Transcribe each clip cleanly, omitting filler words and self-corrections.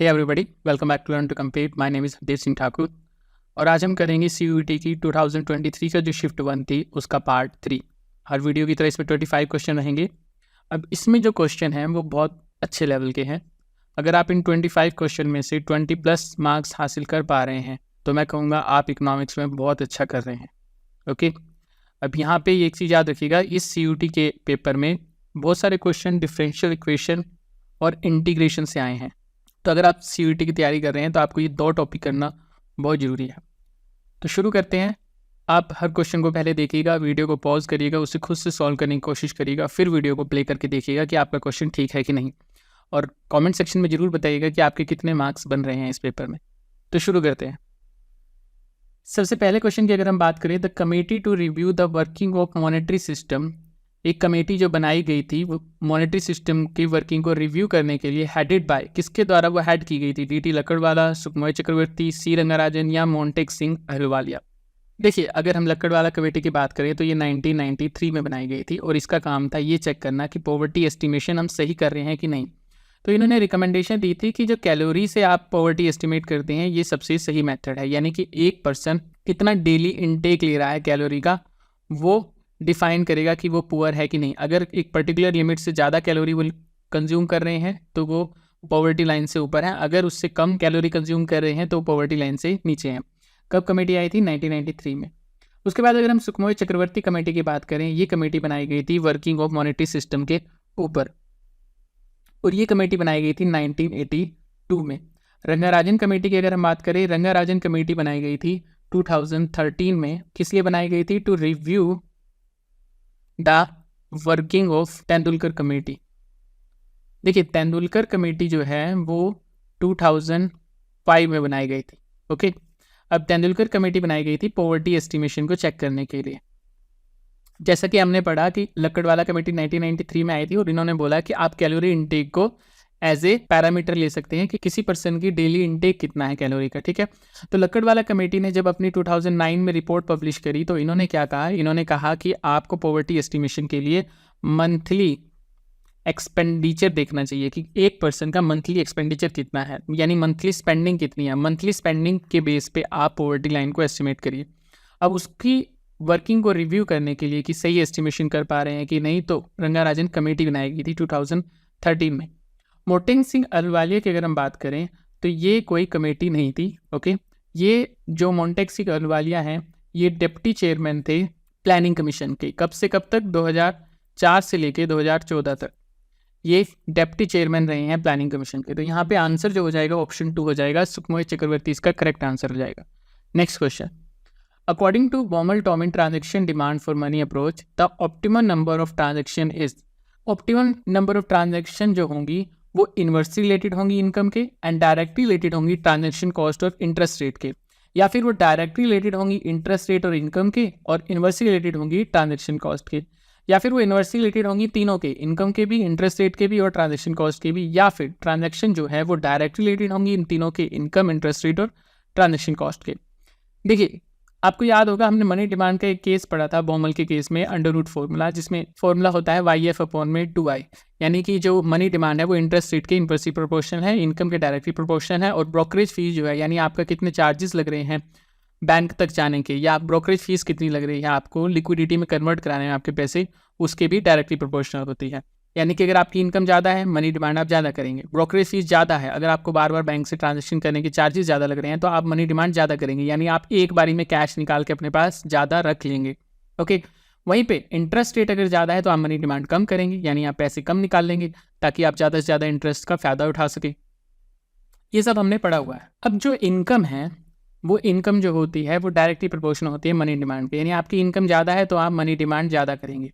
Hey everybody, welcome back to learn to compete. My name is Hardev Singh Thakur और आज हम करेंगे CUET की 2023 का जो शिफ्ट 1 थी उसका पार्ट 3। हर वीडियो की तरह इसमें 25 क्वेश्चन रहेंगे। अब इसमें जो क्वेश्चन हैं वो बहुत अच्छे लेवल के हैं। अगर आप इन 25 क्वेश्चन में से 20+ मार्क्स हासिल कर पा रहे हैं तो मैं कहूँगा आप इकोनॉमिक्स में बहुत अच्छा कर रहे हैं। ओके, अब यहाँ पे एक चीज़ याद रखिएगा, इस CUET के पेपर में बहुत सारे क्वेश्चन डिफरेंशियल इक्वेशन और इंटीग्रेशन से आए हैं। तो अगर आप CUET की तैयारी कर रहे हैं तो आपको ये 2 टॉपिक करना बहुत ज़रूरी है। तो शुरू करते हैं। आप हर क्वेश्चन को पहले देखिएगा, वीडियो को पॉज करिएगा, उसे खुद से सॉल्व करने की कोशिश करिएगा, फिर वीडियो को प्ले करके देखिएगा कि आपका क्वेश्चन ठीक है कि नहीं, और कमेंट सेक्शन में ज़रूर बताइएगा कि आपके कितने मार्क्स बन रहे हैं इस पेपर में। तो शुरू करते हैं। सबसे पहले क्वेश्चन की अगर हम बात करें, the committee to review the working of monetary system, एक कमेटी जो बनाई गई थी वो मॉनेटरी सिस्टम की वर्किंग को रिव्यू करने के लिए हेडेड बाय, किसके द्वारा वो हेड की गई थी? DT लकड़वाला, सुखमय चक्रवर्ती, C रंगाराजन या मोंटेक सिंह अहलुवालिया। देखिए, अगर हम लकड़वाला कमेटी की बात करें तो ये 1993 में बनाई गई थी और इसका काम था ये चेक करना कि पॉवर्टी एस्टिमेशन हम सही कर रहे हैं कि नहीं। तो इन्होंने रिकमेंडेशन दी थी कि जो कैलोरी से आप पॉवर्टी एस्टिमेट करते हैं ये सबसे सही मेथड है, यानी कि एक पर्सन कितना डेली इनटेक ले रहा है कैलोरी का, वो डिफाइन करेगा कि वो पुअर है कि नहीं। अगर एक पर्टिकुलर लिमिट से ज़्यादा कैलोरी वो कंज्यूम कर रहे हैं तो वो पॉवर्टी लाइन से ऊपर है, अगर उससे कम कैलोरी कंज्यूम कर रहे हैं तो पॉवर्टी लाइन से नीचे हैं। कब कमेटी आई थी? 1993 में। उसके बाद अगर हम सुखमय चक्रवर्ती कमेटी की बात करें, ये कमेटी बनाई गई थी वर्किंग ऑफ मॉनेटरी सिस्टम के ऊपर, और ये कमेटी बनाई गई थी 1982 में। रंगाराजन कमेटी की अगर हम बात करें, रंगाराजन कमेटी बनाई गई थी 2013 में। किस लिए बनाई गई थी? To review the working of Tendulkar committee. देखिए, तेंदुलकर कमेटी जो है वो 2005 में बनाई गई थी। ओके, अब तेंदुलकर कमेटी बनाई गई थी पॉवर्टी एस्टिमेशन को चेक करने के लिए। जैसा कि हमने पढ़ा कि लकड़वाला कमेटी 1993 में आई थी और इन्होंने बोला कि आप कैलोरी इनटेक को एज ए पैरामीटर ले सकते हैं कि किसी पर्सन की डेली इनटेक कितना है कैलोरी का। ठीक है, तो लकड़वाला कमेटी ने जब अपनी 2009 में रिपोर्ट पब्लिश करी तो इन्होंने क्या कहा? इन्होंने कहा कि आपको पॉवर्टी एस्टिमेशन के लिए मंथली एक्सपेंडिचर देखना चाहिए कि एक पर्सन का मंथली एक्सपेंडिचर कितना है, यानी मंथली स्पेंडिंग कितनी है। मंथली स्पेंडिंग के बेस पे आप पॉवर्टी लाइन को एस्टिमेट करिए। अब उसकी वर्किंग को रिव्यू करने के लिए कि सही एस्टिमेशन कर पा रहे हैं कि नहीं, तो रंगाराजन कमेटी बनाई गई थी 2013 में। मोंटेक सिंह अहलुवालिया की अगर हम बात करें तो ये कोई कमेटी नहीं थी। ओके, ये जो मोंटेक सिंह अहलुवालिया हैं ये डिप्टी चेयरमैन थे प्लानिंग कमीशन के। कब से कब तक? 2004 से लेके 2014 तक ये डिप्टी चेयरमैन रहे हैं प्लानिंग कमीशन के। तो यहाँ पे आंसर जो हो जाएगा ऑप्शन 2 हो जाएगा, सुखमय चक्रवर्ती इसका करेक्ट आंसर हो जाएगा। Next question, according to Baumol Tobin transaction demand for money approach the optimum number of transaction is. Optimum number of transaction जो होंगी वो इन्वर्सली रिलेटेड होंगी इनकम के, एंड डायरेक्टली रिलेटेड होंगी ट्रांजेक्शन कॉस्ट और इंटरेस्ट रेट के, या फिर वो डायरेक्टली रिलेटेड होंगी इंटरेस्ट रेट और इनकम के और इन्वर्सली रिलेटेड होंगी ट्रांजेक्शन कॉस्ट के, या फिर वो इन्वर्सली रिलेटेड होंगी तीनों के, इनकम के भी, इंटरेस्ट रेट के भी और ट्रांजेक्शन कॉस्ट के भी, या फिर ट्रांजेक्शन जो है वो डायरेक्टली रिलेटेड होंगी इन तीनों के, इनकम, इंटरेस्ट रेट और ट्रांजेक्शन कॉस्ट के। देखिए, आपको याद होगा हमने मनी डिमांड का एक केस पढ़ा था बॉमल के केस में, अंडर रूट फॉर्मूला, जिसमें फॉर्मूला होता है YF/2I, यानी कि जो मनी डिमांड है वो इंटरेस्ट रेट के इनवर्सली प्रोपोर्शनल है, इनकम के डायरेक्टली प्रोपोर्शनल है, और ब्रोकरेज फीस जो है यानी आपका कितने चार्जेस लग रहे हैं बैंक तक जाने के, या ब्रोकरेज फीस कितनी लग रही है आपको लिक्विडिटी में कन्वर्ट कराने में आपके पैसे, उसके भी डायरेक्टली प्रोपोर्शनल होती है। यानी कि अगर आपकी इनकम ज़्यादा है, मनी डिमांड आप ज़्यादा करेंगे। ब्रोकरेज फीस ज़्यादा है, अगर आपको बार बार बैंक से ट्रांजेक्शन करने के चार्जेस ज़्यादा लग रहे हैं तो आप मनी डिमांड ज़्यादा करेंगे, यानी आप एक बारी में कैश निकाल के अपने पास ज़्यादा रख लेंगे। ओके, वहीं पे इंटरेस्ट रेट अगर ज़्यादा है तो आप मनी डिमांड कम करेंगे, यानी आप पैसे कम निकाल लेंगे ताकि आप ज़्यादा से ज़्यादा इंटरेस्ट का फ़ायदा उठा सके। ये सब हमने पढ़ा हुआ है। अब जो इनकम है वो इनकम जो होती है वो डायरेक्टली प्रोपोर्शनल होती है मनी डिमांड पे, यानी आपकी इनकम ज़्यादा है तो आप मनी डिमांड ज़्यादा करेंगे।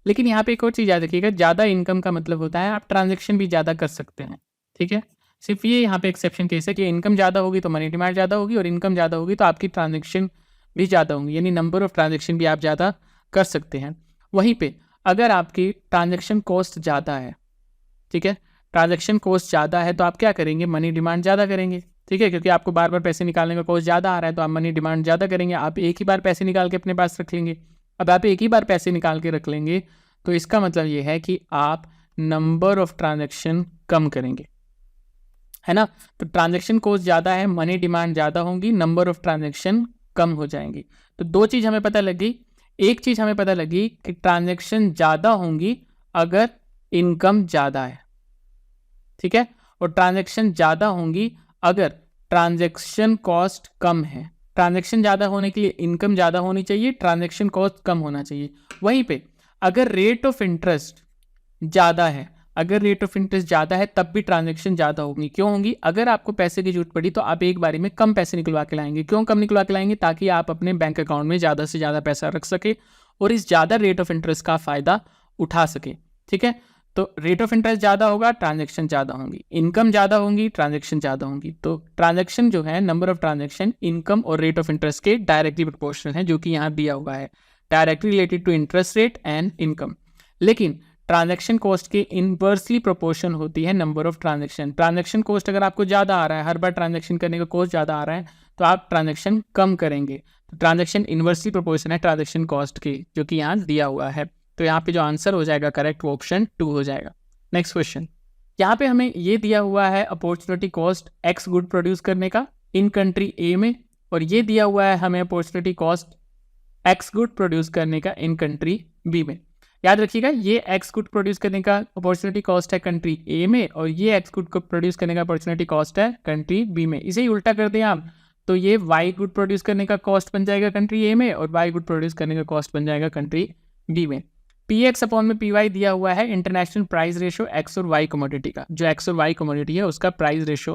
लेकिन यहाँ पे एक और चीज़ याद रखिएगा, ज़्यादा इनकम का मतलब होता है आप ट्रांजेक्शन भी ज़्यादा कर सकते हैं। ठीक है, सिर्फ ये यहाँ पे एक्सेप्शन केस है कि इनकम ज़्यादा होगी तो मनी डिमांड ज़्यादा होगी, और इनकम ज़्यादा होगी तो आपकी ट्रांजेक्शन भी ज़्यादा होंगी, यानी नंबर ऑफ ट्रांजेक्शन भी आप ज़्यादा कर सकते हैं। वहीं पे अगर आपकी ट्रांजेक्शन कॉस्ट ज़्यादा है, ठीक है, ट्रांजेक्शन कॉस्ट ज़्यादा है तो आप क्या करेंगे? मनी डिमांड ज़्यादा करेंगे। ठीक है, क्योंकि आपको बार बार पैसे निकालने का कॉस्ट ज़्यादा आ रहा है तो आप मनी डिमांड ज़्यादा करेंगे। आप एक ही बार पैसे निकाल के अपने पास रख लेंगे। अब आप एक ही बार पैसे निकाल के रख लेंगे तो इसका मतलब ये है कि आप नंबर ऑफ ट्रांजैक्शन कम करेंगे। है ना। तो ट्रांजैक्शन कॉस्ट ज़्यादा है, मनी डिमांड ज़्यादा होंगी, नंबर ऑफ ट्रांजैक्शन कम हो जाएंगी। तो दो चीज़ हमें पता लगी। एक चीज़ हमें पता लगी कि ट्रांजैक्शन ज़्यादा होंगी अगर इनकम ज़्यादा है, ठीक है, और ट्रांजैक्शन ज़्यादा होंगी अगर ट्रांजैक्शन कॉस्ट कम है। ट्रांजैक्शन ज़्यादा होने के लिए इनकम ज़्यादा होनी चाहिए, ट्रांजैक्शन कॉस्ट कम होना चाहिए। वहीं पे अगर रेट ऑफ इंटरेस्ट ज़्यादा है, अगर रेट ऑफ इंटरेस्ट ज़्यादा है तब भी ट्रांजैक्शन ज़्यादा होगी। क्यों होंगी? अगर आपको पैसे की जरूरत पड़ी तो आप एक बारी में कम पैसे निकलवा के लाएंगे। क्यों कम निकलवा के लाएंगे? ताकि आप अपने बैंक अकाउंट में ज़्यादा से ज़्यादा पैसा रख सके और इस ज़्यादा रेट ऑफ इंटरेस्ट का फ़ायदा उठा सके, ठीक है। तो रेट ऑफ इंटरेस्ट ज़्यादा होगा, ट्रांजैक्शन ज़्यादा होंगी, इनकम ज़्यादा होंगी, ट्रांजैक्शन ज़्यादा होंगी। तो ट्रांजैक्शन जो है, नंबर ऑफ ट्रांजैक्शन इनकम और रेट ऑफ इंटरेस्ट के डायरेक्टली प्रोपोर्शनल है, जो कि यहाँ दिया हुआ है, directly related to interest rate and income. लेकिन ट्रांजैक्शन कॉस्ट के इनवर्सली प्रोपोर्शन होती है number of transaction. Transaction cost अगर आपको ज़्यादा आ रहा है, हर बार ट्रांजैक्शन करने का कॉस्ट ज़्यादा आ रहा है, तो आप ट्रांजैक्शन कम करेंगे। तो ट्रांजैक्शन इनवर्सली प्रोपोर्शन है ट्रांजैक्शन कॉस्ट की, जो कि यहाँ दिया हुआ है। तो यहाँ पे जो आंसर हो जाएगा करेक्ट, वो ऑप्शन 2 हो जाएगा। नेक्स्ट क्वेश्चन, यहाँ पे हमें ये दिया हुआ है opportunity cost x good produce करने का इन कंट्री ए में, और ये दिया हुआ है हमें opportunity cost x good produce करने का इन कंट्री बी में। याद रखिएगा, ये एक्स गुड प्रोड्यूस करने का अपॉर्चुनिटी कॉस्ट है कंट्री ए में, और ये एक्स गुड को प्रोड्यूस करने का अपॉर्चुनिटी कॉस्ट है कंट्री बी में। इसे ही उल्टा कर दें आप, तो ये वाई गुड प्रोड्यूस करने का कॉस्ट बन जाएगा कंट्री ए में, और वाई गुड प्रोड्यूस करने का कॉस्ट बन जाएगा कंट्री बी में। पी एक्स अपॉन में पी वाई दिया हुआ है इंटरनेशनल प्राइस रेशो एक्स और वाई कमोडिटी का। जो एक्स और वाई कमोडिटी है उसका प्राइस रेशो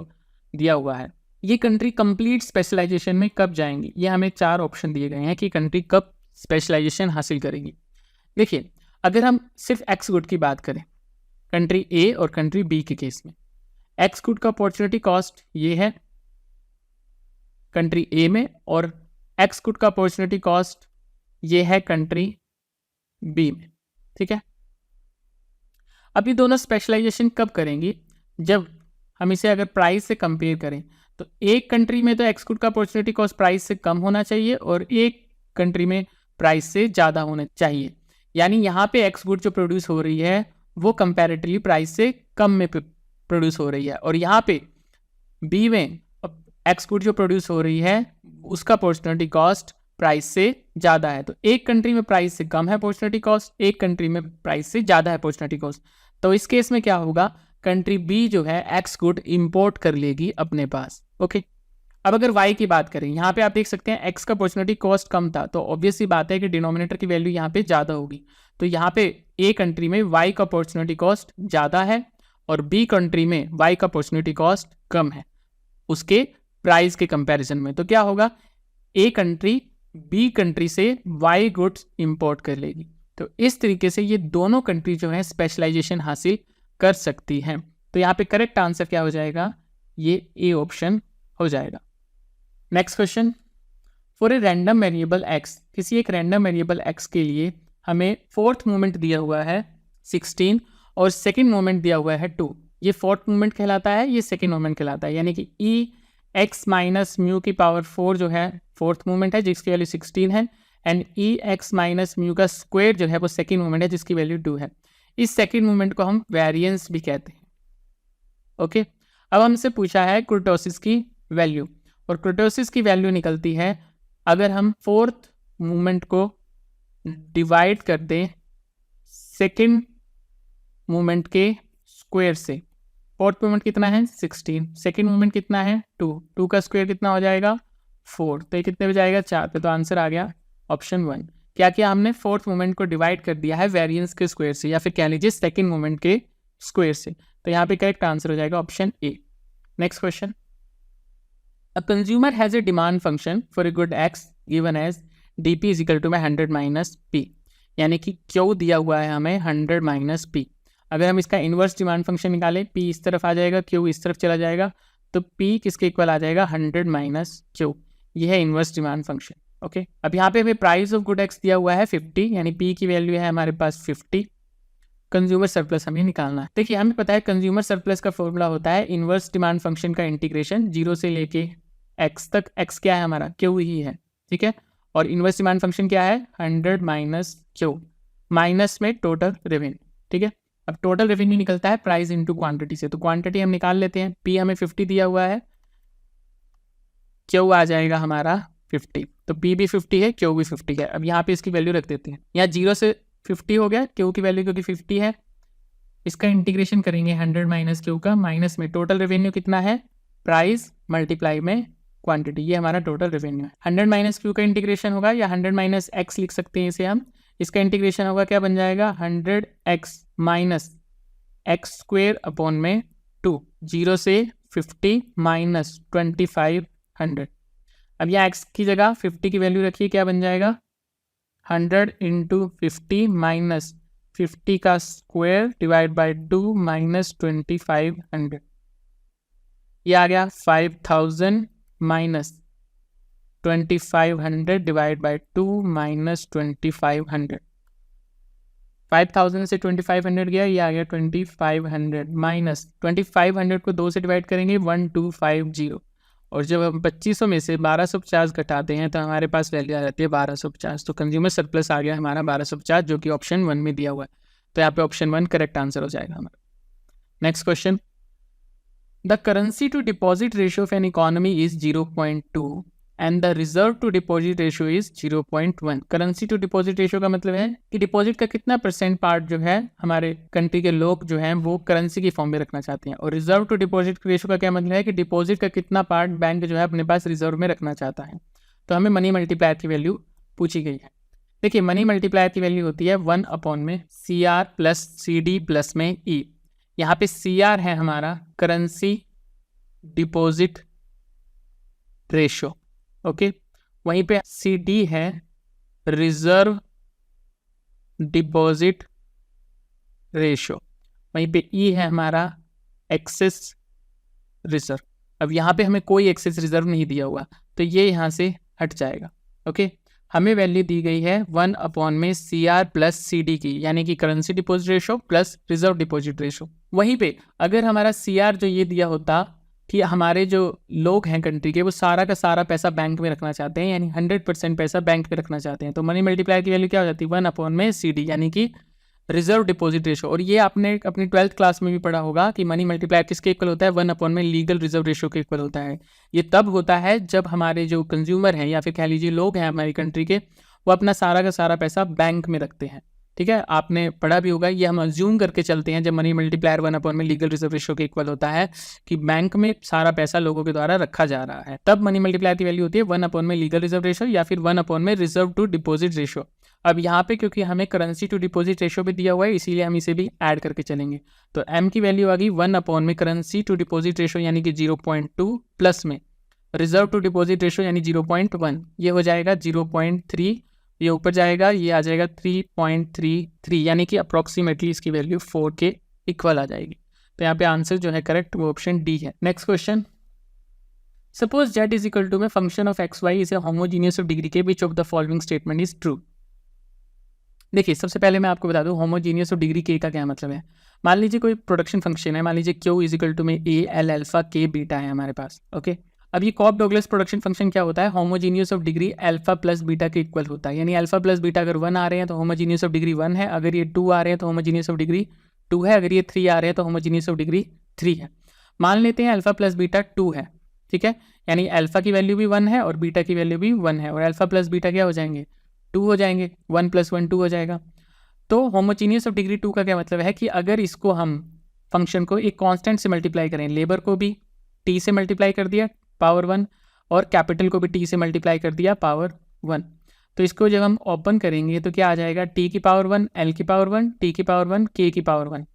दिया हुआ है। ये कंट्री कंप्लीट स्पेशलाइजेशन में कब जाएंगी? ये हमें 4 ऑप्शन दिए गए हैं कि कंट्री कब स्पेशलाइजेशन हासिल करेगी। देखिए, अगर हम सिर्फ एक्स गुड की बात करें कंट्री ए और कंट्री बी के केस में, एक्स गुड का अपॉर्चुनिटी कॉस्ट ये है कंट्री ए में, और एक्स गुड का अपॉर्चुनिटी कॉस्ट ये है कंट्री बी में, ठीक है। अब ये दोनों स्पेशलाइजेशन कब करेंगी? जब हम इसे अगर प्राइस से कंपेयर करें, तो एक कंट्री में तो एक्स गुड का अपॉर्चुनिटी कॉस्ट प्राइस से कम होना चाहिए और एक कंट्री में प्राइस से ज़्यादा होना चाहिए। यानी यहाँ पे एक्स गुड जो प्रोड्यूस हो रही है वो कंपैरेटिवली प्राइस से कम में प्रोड्यूस हो रही है, और यहाँ पे बी में एक्स गुड जो प्रोड्यूस हो रही है उसका अपॉर्चुनिटी कॉस्ट प्राइस से ज़्यादा है। तो एक कंट्री में प्राइस से कम है अपॉर्चुनिटी कॉस्ट, एक कंट्री में प्राइस से ज़्यादा है अपॉर्चुनिटी कॉस्ट। तो इस केस में क्या होगा, कंट्री बी जो है एक्स गुड इंपोर्ट कर लेगी अपने पास, ओके। अब अगर वाई की बात करें, यहाँ पे आप देख सकते हैं एक्स का अपॉर्चुनिटी कॉस्ट कम था, तो ऑब्वियस सी बात है कि डिनोमिनेटर की वैल्यू यहाँ पे ज़्यादा होगी। तो यहाँ पे ए कंट्री में वाई का अपॉर्चुनिटी कॉस्ट ज़्यादा है और बी कंट्री में वाई का अपॉर्चुनिटी कॉस्ट कम है उसके प्राइस के कंपैरिजन में। तो क्या होगा, ए कंट्री बी कंट्री से वाई गुड्स इंपोर्ट कर लेगी। तो इस तरीके से ये दोनों कंट्री जो है स्पेशलाइजेशन हासिल कर सकती हैं। तो यहाँ पे करेक्ट आंसर क्या हो जाएगा, ये ए ऑप्शन हो जाएगा। Next question, for a random variable x, किसी एक रैंडम वेरिएबल एक्स के लिए हमें फोर्थ मोमेंट दिया हुआ है 16 और सेकंड मोमेंट दिया हुआ है 2। ये फोर्थ मोमेंट कहलाता है, ये सेकंड मोमेंट कहलाता है। यानी कि ई एक्स माइनस म्यू की पावर 4 जो है फोर्थ मोमेंट है जिसकी वैल्यू 16 है, and E x minus mu का स्क्वायर जो है वो सेकंड मोमेंट है जिसकी वैल्यू 2 है। इस सेकंड मोमेंट को हम वेरिएंस भी कहते हैं, ओके। अब हमसे पूछा है कुर्टोसिस की वैल्यू, और कुर्टोसिस की वैल्यू निकलती है अगर हम फोर्थ मूवमेंट को डिवाइड कर दें सेकंड मूवमेंट के स्क्वायर से। फोर्थ मूवमेंट कितना है 16, सेकंड मूवमेंट कितना है 2, 2 का स्क्वायर कितना हो जाएगा 4, तो ये कितने पे जाएगा 4 पे। तो आंसर आ गया ऑप्शन 1। क्या किया हमने, फोर्थ मूवमेंट को डिवाइड कर दिया है वेरिएंस के स्क्वायर से, या फिर कह लीजिए सेकंड मूवमेंट के स्क्वायर से। तो यहाँ पे करेक्ट आंसर हो जाएगा option A. Next question, A consumer has a demand function for a good x given as dp is equal to 100 minus p। यानी कि Q दिया हुआ है हमें 100 minus p। अगर हम इसका इन्वर्स डिमांड फंक्शन निकालें, p इस तरफ आ जाएगा, Q इस तरफ चला जाएगा, तो p किसके इक्वल आ जाएगा 100 minus Q। यह है इन्वर्स डिमांड फंक्शन, ओके। अब यहाँ पे हमें प्राइस ऑफ गुड एक्स दिया हुआ है 50, यानी p की वैल्यू है हमारे पास 50। कंज्यूमर सरप्लस हमें निकालना है। देखिए, हमें पता है कंज्यूमर सरप्लस का फॉर्मूला होता है इन्वर्स डिमांड फंक्शन का इंटीग्रेशन 0 से लेके x तक। x क्या है हमारा, Q ही है, ठीक है। और इन्वर्स डिमांड फंक्शन क्या है 100 माइनस Q, माइनस में टोटल रेवेन्यू, ठीक है। अब टोटल रेवेन्यू निकलता है प्राइस इनटू क्वांटिटी से, तो क्वांटिटी हम निकाल लेते हैं। पी हमें 50 दिया हुआ है, क्यू आ जाएगा हमारा 50, तो पी भी 50 है, क्यू भी 50 है। अब यहाँ पे इसकी वैल्यू रख देते हैं, यहाँ 0 से 50 हो गया, क्यू की वैल्यू क्योंकि 50 है, इसका इंटीग्रेशन करेंगे 100 माइनस क्यू का, माइनस में टोटल रेवेन्यू कितना है, प्राइस मल्टीप्लाई में क्वांटिटी, ये हमारा टोटल रेवेन्यू है। 100 माइनस क्यू का इंटीग्रेशन होगा, या 100 माइनस एक्स लिख सकते हैं इसे हम, इसका इंटीग्रेशन होगा, क्या बन जाएगा 100x minus x square upon में 2, 0 से 50 माइनस 2500। अब यहाँ x की जगह 50 की वैल्यू रखिए, क्या बन जाएगा 100 इंटू 50 माइनस 50 का स्क्वायर डिवाइड बाई 2 माइनस 2500, ये आ गया 5000 माइनस 2500 डिवाइड बाई 2 माइनस 2500। 5000 से 2500 गया, ये आ गया 2500 माइनस 2500 को 2 से डिवाइड करेंगे 1250, और जब हम 2500 में से 1250 घटाते हैं तो हमारे पास वैल्यू आ जाती है 1250। तो कंज्यूमर सरप्लस आ गया हमारा 1250, जो कि ऑप्शन 1 में दिया हुआ है। तो यहाँ पे ऑप्शन 1 करेक्ट आंसर हो जाएगा हमारा। Next question, the currency to deposit ratio of an economy is 0.2 and the reserve to deposit ratio is 0.1। Currency to deposit ratio का मतलब है कि डिपॉजिट का कितना % पार्ट जो है हमारे कंट्री के लोग जो हैं वो करेंसी की फॉर्म में रखना चाहते हैं, और रिजर्व टू डिपॉजिट रेशियो का क्या मतलब है कि डिपॉजिट का कितना पार्ट बैंक जो है अपने पास रिजर्व में रखना चाहता है। तो हमें मनी मल्टीप्लायर की वैल्यू पूछी गई है। देखिए, मनी मल्टीप्लायर की वैल्यू होती है 1 अपॉन में CR प्लस CD प्लस में E। यहाँ पे CR है हमारा करेंसी डिपॉजिट रेशियो, ओके, वहीं पे CD है रिजर्व डिपॉजिट रेशियो, वहीं पे E है हमारा एक्सेस रिजर्व। अब यहाँ पे हमें कोई एक्सेस रिजर्व नहीं दिया हुआ, तो ये यहाँ से हट जाएगा, ओके। हमें वैल्यू दी गई है 1 अपॉन में CR प्लस CD की, यानी कि currency deposit ratio plus reserve deposit ratio. वहीं पे अगर हमारा CR जो ये दिया होता कि हमारे जो लोग हैं कंट्री के वो सारा का सारा पैसा बैंक में रखना चाहते हैं, यानी 100% पैसा बैंक में रखना चाहते हैं, तो मनी मल्टीप्लायर की वैल्यू क्या हो जाती है 1 अपॉन में CD, यानी कि रिजर्व डिपॉजिट रेशियो। और ये आपने अपनी 12th क्लास में भी पढ़ा होगा कि मनी मल्टीप्लायर किसके इक्वल होता है, 1 अपॉन में लीगल रिजर्व रेशियो के इक्वल होता है। ये तब होता है जब हमारे जो कंज्यूमर हैं या फिर कह लीजिए लोग हैं हमारी कंट्री के, वो अपना सारा का सारा पैसा बैंक में रखते हैं, ठीक है। आपने पढ़ा भी होगा, ये हम अज्यूम करके चलते हैं जब मनी मल्टीप्लायर 1 अपॉन में लीगल रिजर्व रेशियो के इक्वल होता है कि बैंक में सारा पैसा लोगों के द्वारा रखा जा रहा है, तब मनी मल्टीप्लायर की वैल्यू होती है 1 अपॉन में लीगल रिजर्व रेशियो या फिर 1 अपॉन में रिजर्व टू डिपॉजिट रेशियो। अब यहाँ पे क्योंकि हमें करेंसी टू डिपॉजिट रेशियो भी दिया हुआ है, इसीलिए हम इसे भी ऐड करके चलेंगे। तो M की वैल्यू आ गई 1 अपॉन में करेंसी टू डिपॉजिट रेशियो यानी कि 0.2 प्लस में रिजर्व टू डिपॉजिट रेशियो यानी 0.1, ये हो जाएगा 0.3, ये ऊपर जाएगा, ये आ जाएगा 3.33, यानी कि अप्रॉक्सीमेटली इसकी वैल्यू 4 के इक्वल आ जाएगी। तो यहाँ पे आंसर जो है करेक्ट वो ऑप्शन डी है। Next question, suppose z is equal to में function of x Y is a homogeneous of degree k which of the following statement is true. देखिए, सबसे पहले मैं आपको बता दूं होमोजीनियस ऑफ डिग्री के का क्या मतलब है। मान लीजिए कोई प्रोडक्शन फंक्शन है, मान लीजिए क्यू इज इक्वल टू में ए एल अल्फा के बीटा है हमारे पास, ओके। अब ये कॉप डॉगलस प्रोडक्शन फंक्शन क्या होता है, homogeneous of degree alpha plus beta के इक्वल होता है, यानी अल्फा प्लस बीटा अगर 1 आ रहे हैं तो होमोजीनियस ऑफ डिग्री 1 है, अगर ये 2 आ रहे हैं तो होमोजीनियस ऑफ डिग्री 2 है, अगर ये 3 आ रहे हैं तो होमोजीनियस ऑफ डिग्री 3 है। मान लेते हैं अल्फा प्लस बीटा 2 है, ठीक है, यानी अल्फा की वैल्यू भी 1 है और बीटा की वैल्यू भी 1 है, और अल्फा प्लस बीटा क्या हो जाएंगे 2 हो जाएंगे, 1 + 1 2 हो जाएगा। तो होमोजीनियस ऑफ डिग्री 2 का क्या मतलब है कि अगर इसको हम फंक्शन को एक कांस्टेंट से मल्टीप्लाई करें, लेबर को भी t से मल्टीप्लाई कर दिया पावर 1 और कैपिटल को भी t से मल्टीप्लाई कर दिया पावर 1, तो इसको जब हम ओपन करेंगे तो क्या आ जाएगा t की पावर 1 l की पावर 1 t की पावर 1 k की पावर 1।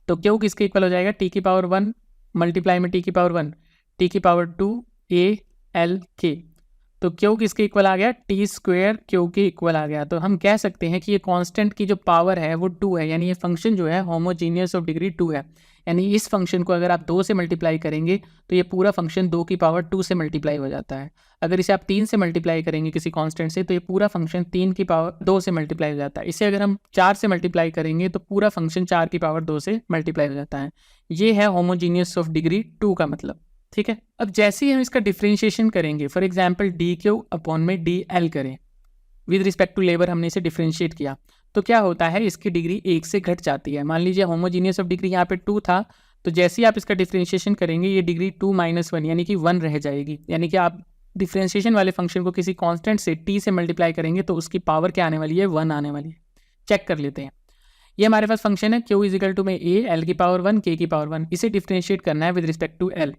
तो क्यों किसके इक्वल हो जाएगा, t की पावर 1 मल्टीप्लाई में t की पावर 1 t की पावर 2 a l k, तो क्यू किसके इक्वल आ गया टी स्क्वेयर क्यू के इक्वल आ गया। तो हम कह सकते हैं कि ये कांस्टेंट की जो पावर है वो 2 है, यानी ये फंक्शन जो है होमोजीनियस ऑफ डिग्री 2 है, यानी इस फंक्शन को अगर आप 2 से मल्टीप्लाई करेंगे तो ये पूरा फंक्शन 2 की पावर 2 से मल्टीप्लाई हो जाता है। अगर इसे आप 3 से मल्टीप्लाई करेंगे किसी कांस्टेंट से तो ये पूरा फंक्शन 3 की पावर 2 से मल्टीप्लाई हो जाता है। इसे अगर हम 4 से मल्टीप्लाई करेंगे तो पूरा फंक्शन 4 की पावर 2 से मल्टीप्लाई हो जाता है। ये है होमोजीनियस ऑफ डिग्री 2 का मतलब, ठीक है। अब जैसे ही हम इसका डिफरेंशिएशन करेंगे, for example D Q upon में डी एल करें, विद रिस्पेक्ट टू लेबर हमने इसे डिफरेंशिएट किया, तो क्या होता है, इसकी डिग्री 1 से घट जाती है। मान लीजिए होमोजीनियस ऑफ डिग्री यहाँ पे 2 था, तो जैसे ही आप इसका डिफ्रेंशिएशन करेंगे ये डिग्री 2 - 1 यानी कि 1 रह जाएगी। यानी कि आप डिफ्रेंशिएशन वाले फंक्शन को किसी कांस्टेंट से t से मल्टीप्लाई करेंगे तो उसकी पावर क्या आने वाली है, 1 आने वाली है। चेक कर लेते हैं। ये हमारे पास फंक्शन है q इजिकल टू में a l की पावर 1 k की पावर 1, इसे डिफ्रेंशिएट करना है विद रिस्पेक्ट टू l।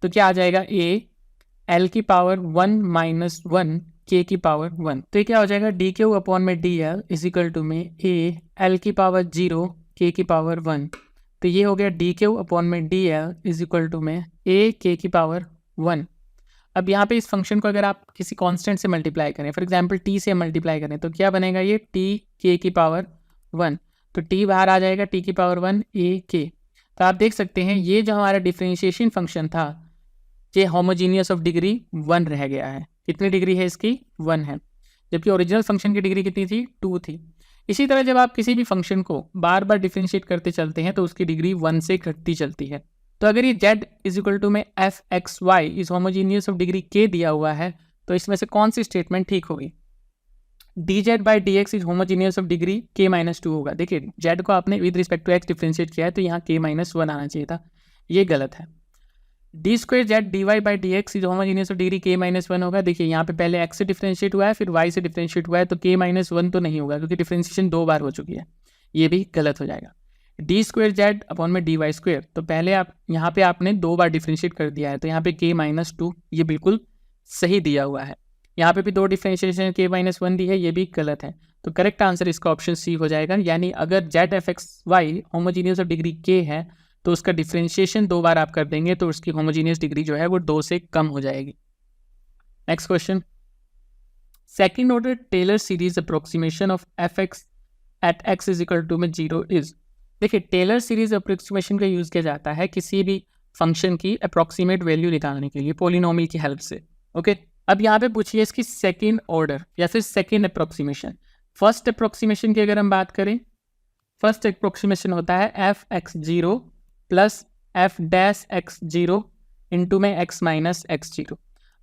तो क्या आ जाएगा, a l की पावर 1 - 1 k की पावर 1। तो ये क्या हो जाएगा, डी क्यू अपॉन में डी एल इजिकल टू में a l की पावर 0 k की पावर 1। तो ये हो गया डी क्यू अपॉन में डी एल इजिकल टू में a k की पावर 1। अब यहाँ पे इस फंक्शन को अगर आप किसी कांस्टेंट से मल्टीप्लाई करें, फॉर एग्जांपल t से मल्टीप्लाई करें, तो क्या बनेगा, ये t k की पावर 1। तो t बाहर आ जाएगा, t की पावर 1 a k। तो आप देख सकते हैं ये जो हमारा डिफरेंशिएशन फंक्शन था ये होमोजीनियस ऑफ डिग्री 1 रह गया है। कितनी डिग्री है इसकी, 1 है, जबकि ओरिजिनल फंक्शन की डिग्री कितनी थी, 2 थी। इसी तरह जब आप किसी भी फंक्शन को बार बार डिफरेंशिएट करते चलते हैं तो उसकी डिग्री 1 से घटती चलती है। तो अगर ये z इज इक्वल टू में F X Y is homogeneous of degree k दिया हुआ है, तो इसमें से कौन सी स्टेटमेंट ठीक होगी, dz by D X is homogeneous of degree k - 2 होगा। देखिए z को आपने with respect to x differentiate किया है तो यहाँ k - 1 आना चाहिए था, ये गलत है। D square Z D Y by D X is homogeneous of degree k - 1 होगा। देखिए यहाँ पे पहले x से डिफ्रेंशिएट हुआ है फिर y से डिफ्रेंशिएट हुआ है, तो k - 1 तो नहीं होगा क्योंकि डिफ्रेंशिएशन 2 बार हो चुकी है, ये भी गलत हो जाएगा। डी स्क्वेयर जेड अपॉन में डी वाई स्क्वेयर, तो पहले आप यहाँ पे आपने 2 बार डिफ्रेंशिएट कर दिया है तो यहाँ पे k - 2 ये बिल्कुल सही दिया हुआ है। यहाँ पे भी 2 डिफ्रेंशिएशन k - 1 दी है, ये भी गलत है। तो करेक्ट आंसर इसका ऑप्शन सी हो जाएगा। यानी अगर Z F X Y homogeneous of degree k है तो उसका डिफ्रेंशिएशन 2 बार आप कर देंगे तो उसकी होमोजीनियस डिग्री जो है वो 2 से कम हो जाएगी। Next question, second order Taylor series approximation of F X at X is equal to में 0 इज। देखिए टेलर सीरीज अप्रोक्सीमेशन का यूज़ किया जाता है किसी भी फंक्शन की अप्रोक्सीमेट वैल्यू निकालने के लिए पोलिनोमियल की हेल्प से। ओके, अब यहाँ पे पूछिए इसकी सेकेंड ऑर्डर या फिर सेकेंड अप्रोक्सीमेशन। फर्स्ट अप्रोक्सीमेशन की अगर हम बात करें, फर्स्ट अप्रोक्सीमेशन होता है F x 0 plus F dash x 0 into में एक्स माइनस एक्स 0।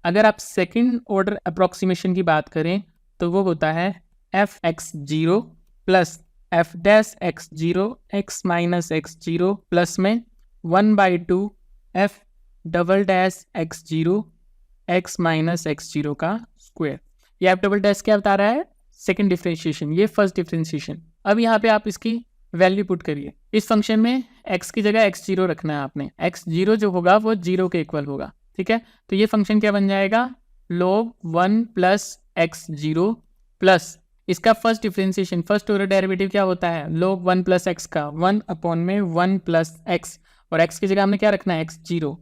अगर आप सेकेंड ऑर्डर अप्रोक्सीमेशन की बात करें तो वो होता है F x 0 plus F dash x 0 x minus x 0 plus में 1/2 F double dash x 0 x minus x 0 का स्क्वायर। ये एफ डबल डैश क्या बता रहा है, सेकेंड डिफ्रेंशिएशन, ये फर्स्ट डिफ्रेंशिएशन। अब यहाँ पे आप इसकी वैल्यू पुट करिए। इस फंक्शन में x की जगह x0 रखना है आपने। x0 जो होगा वो 0 के इक्वल होगा, ठीक है। तो ये फंक्शन क्या बन जाएगा, log 1 प्लस x0 प्लस इसका first differentiation, first order derivative क्या होता है, log 1 प्लस x का 1 अपॉन में 1 प्लस x, और x की जगह हमने क्या रखना है, x0।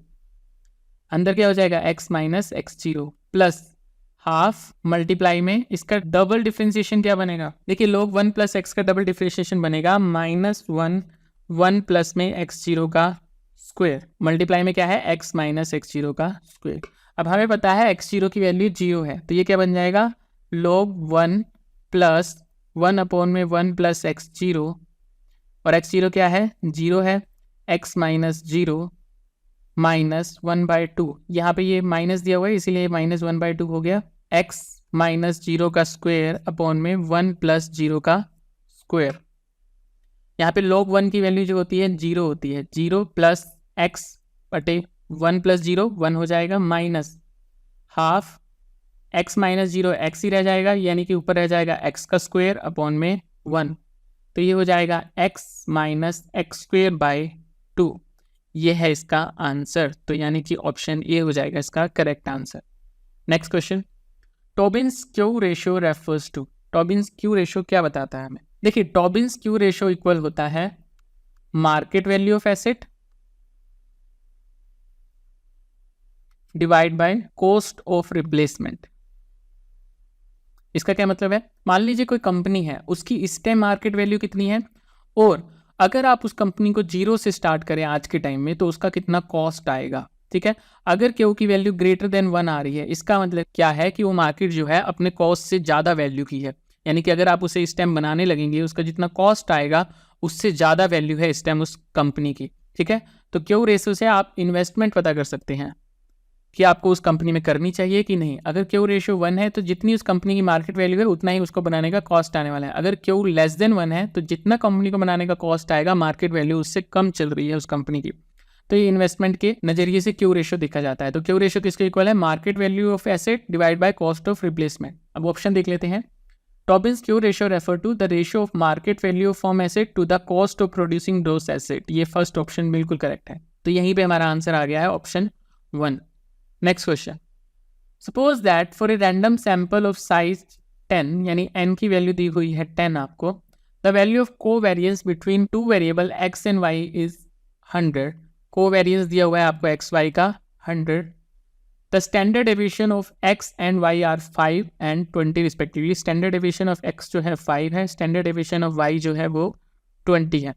अंदर क्या हो जाएगा, x minus x0 plus half multiply में इसका डबल डिफ्रेंशिएशन क्या बनेगा, देखिए log 1 प्लस एक्स का डबल डिफ्रेंशिएशन बनेगा -1 1 प्लस में x0 का स्क्वायर, मल्टीप्लाई में क्या है x माइनस x0 का स्क्वायर। अब हमें पता है x0 की वैल्यू 0 है, तो ये क्या बन जाएगा log 1 प्लस 1 अपॉन में 1 प्लस x0, और x0 क्या है, 0 है, x माइनस 0 माइनस 1/2, यहाँ पे ये माइनस दिया हुआ है इसीलिए माइनस 1/2 हो गया, x माइनस 0 का स्क्वायर अपॉन में 1 प्लस 0 का स्क्वायर। यहाँ पे log 1 की वैल्यू जो होती है 0 होती है, 0 प्लस x बटे 1 प्लस 0 1 हो जाएगा, minus half x minus 0 x ही रह जाएगा, यानी कि ऊपर रह जाएगा x का स्क्वायर अपॉन में 1, तो ये हो जाएगा x minus x square by 2। ये है इसका आंसर, तो यानी कि ऑप्शन ए हो जाएगा इसका correct answer. Next question, Tobin's Q ratio refers to. Tobin's Q ratio क्या बताता है हमें, देखिए टॉबिन्स क्यू रेशियो इक्वल होता है market value of asset divide by cost of replacement. इसका क्या मतलब है, मान लीजिए कोई कंपनी है, उसकी इस टाइम मार्केट वैल्यू कितनी है, और अगर आप उस कंपनी को 0 से स्टार्ट करें आज के टाइम में तो उसका कितना कॉस्ट आएगा, ठीक है। अगर क्यू की वैल्यू ग्रेटर देन 1 आ रही है, इसका मतलब क्या है कि वो मार्केट जो है अपने कॉस्ट से ज़्यादा वैल्यू की है, यानी कि अगर आप उसे इस टाइम बनाने लगेंगे उसका जितना कॉस्ट आएगा उससे ज़्यादा वैल्यू है इस टाइम उस कंपनी की, ठीक है। तो क्यू रेशियो से आप इन्वेस्टमेंट पता कर सकते हैं, कि आपको उस कंपनी में करनी चाहिए कि नहीं। अगर क्यू रेशियो 1 है तो जितनी उस कंपनी की मार्केट वैल्यू है उतना ही उसको बनाने का कॉस्ट आने वाला है। अगर क्यू लेस देन 1 है तो जितना कंपनी को बनाने का कॉस्ट आएगा मार्केट वैल्यू उससे कम चल रही है उस कंपनी की। तो ये इन्वेस्टमेंट के नजरिए से क्यू रेशियो देखा जाता है। तो क्यू रेशियो किसके इक्वल है, market value of asset divide by cost of replacement. अब ऑप्शन देख लेते हैं। Tobin's Q ratio refer to the ratio of market value of firm asset to the cost of producing those asset. ये first option बिल्कुल correct है। तो यहीं पे हमारा आंसर आ गया है option 1। Next question, suppose that for a random sample of size 10 यानी n की वैल्यू दी हुई है 10 आपको, the value of covariance between two variable x and y is 100। Covariance दिया हुआ है आपको x y का 100। The standard deviation of x and y are 5 and 20 respectively. Standard deviation of x जो है 5 है, स्टैंडर्ड डेविएशन ऑफ y जो है वो 20 है।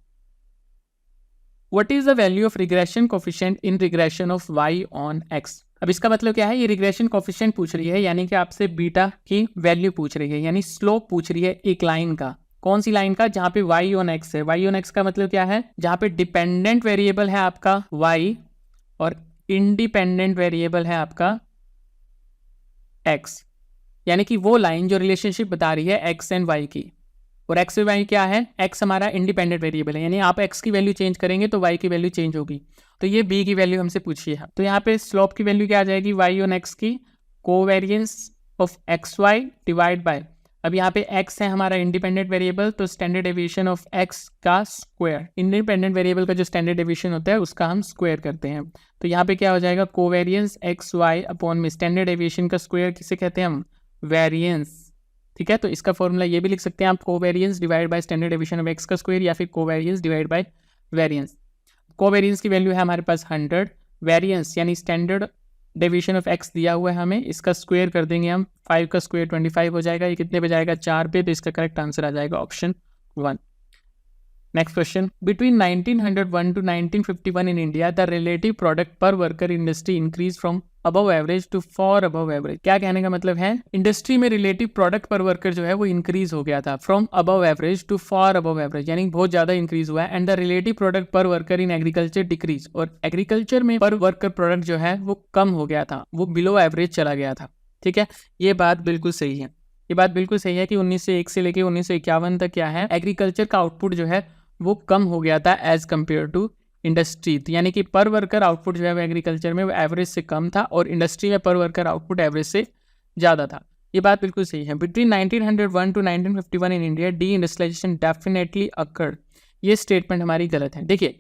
What is the value of regression coefficient in regression of y on x? अब इसका मतलब क्या है, ये रिग्रेशन कोफिशिएंट पूछ रही है, यानी कि आपसे बीटा की वैल्यू पूछ रही है, यानी स्लोप पूछ रही है एक लाइन का। कौन सी लाइन का, जहां पे y on x है। y on x का मतलब क्या है, जहां पे डिपेंडेंट वेरिएबल है आपका y और इंडिपेंडेंट वेरिएबल है आपका x, यानी कि वो लाइन जो रिलेशनशिप बता रही है x एंड y की। और x और y क्या है, x हमारा इंडिपेंडेंट वेरिएबल है, यानी आप x की वैल्यू चेंज करेंगे तो y की वैल्यू चेंज होगी। तो ये b की वैल्यू हमसे पूछी है। तो यहाँ पे स्लोप की वैल्यू क्या आ जाएगी, y on x की covariance of x Y divide by, अब यहाँ पे x है हमारा इंडिपेंडेंट वेरिएबल, तो स्टैंडर्ड डेविएशन ऑफ x का स्क्वायर। इंडिपेंडेंट वेरिएबल का जो स्टैंडर्ड डेविएशन होता है उसका हम स्क्वायर करते हैं। तो यहाँ पे क्या हो जाएगा, कोवेरिएंस एक्स वाई अपॉन में स्टैंडर्ड डेविएशन का स्क्वायर किसे कहते हैं हम, वेरिएंस। ठीक है, तो इसका फॉर्मूला ये भी लिख सकते हैं आप, covariance divide by standard deviation of x का स्क्वायर, या फिर covariance divide by variance. Covariance की वैल्यू है हमारे पास 100, वेरिएंस यानी स्टैंडर्ड डेविएशन ऑफ एक्स दिया हुआ है हमें, इसका स्क्वायर कर देंगे हम, 5 का स्क्वायर 25 हो जाएगा। ये कितने पे जाएगा, 4 पे, तो इसका करेक्ट आंसर आ जाएगा option 1। Next question, between 1901 to 1951 in India the relative product per worker industry increase from above average to far above average. क्या कहने का मतलब है, इंडस्ट्री में रिलेटिव प्रोडक्ट पर वर्कर जो है वो इंक्रीज हो गया था, from above average to far above average, यानी बहुत ज्यादा इंक्रीज हुआ है। And the relative product per worker in agriculture decrease, और एग्रीकल्चर में पर वर्कर प्रोडक्ट जो है वो कम हो गया था, वो बिलो एवरेज चला गया था। ठीक है, ये बात बिल्कुल सही है, ये बात बिल्कुल सही है कि 1901 से लेके 1951 तक क्या है, एग्रीकल्चर का आउटपुट जो है वो कम हो गया था एज कम्पेयर टू इंडस्ट्री। यानी कि पर वर्कर आउटपुट जो है वो एग्रीकल्चर में वो एवरेज से कम था और इंडस्ट्री में पर वर्कर आउटपुट एवरेज से ज़्यादा था। ये बात बिल्कुल सही है। Between 1901 to 1951 in India deindustrialisation definitely occurred, ये स्टेटमेंट हमारी गलत है। देखिए,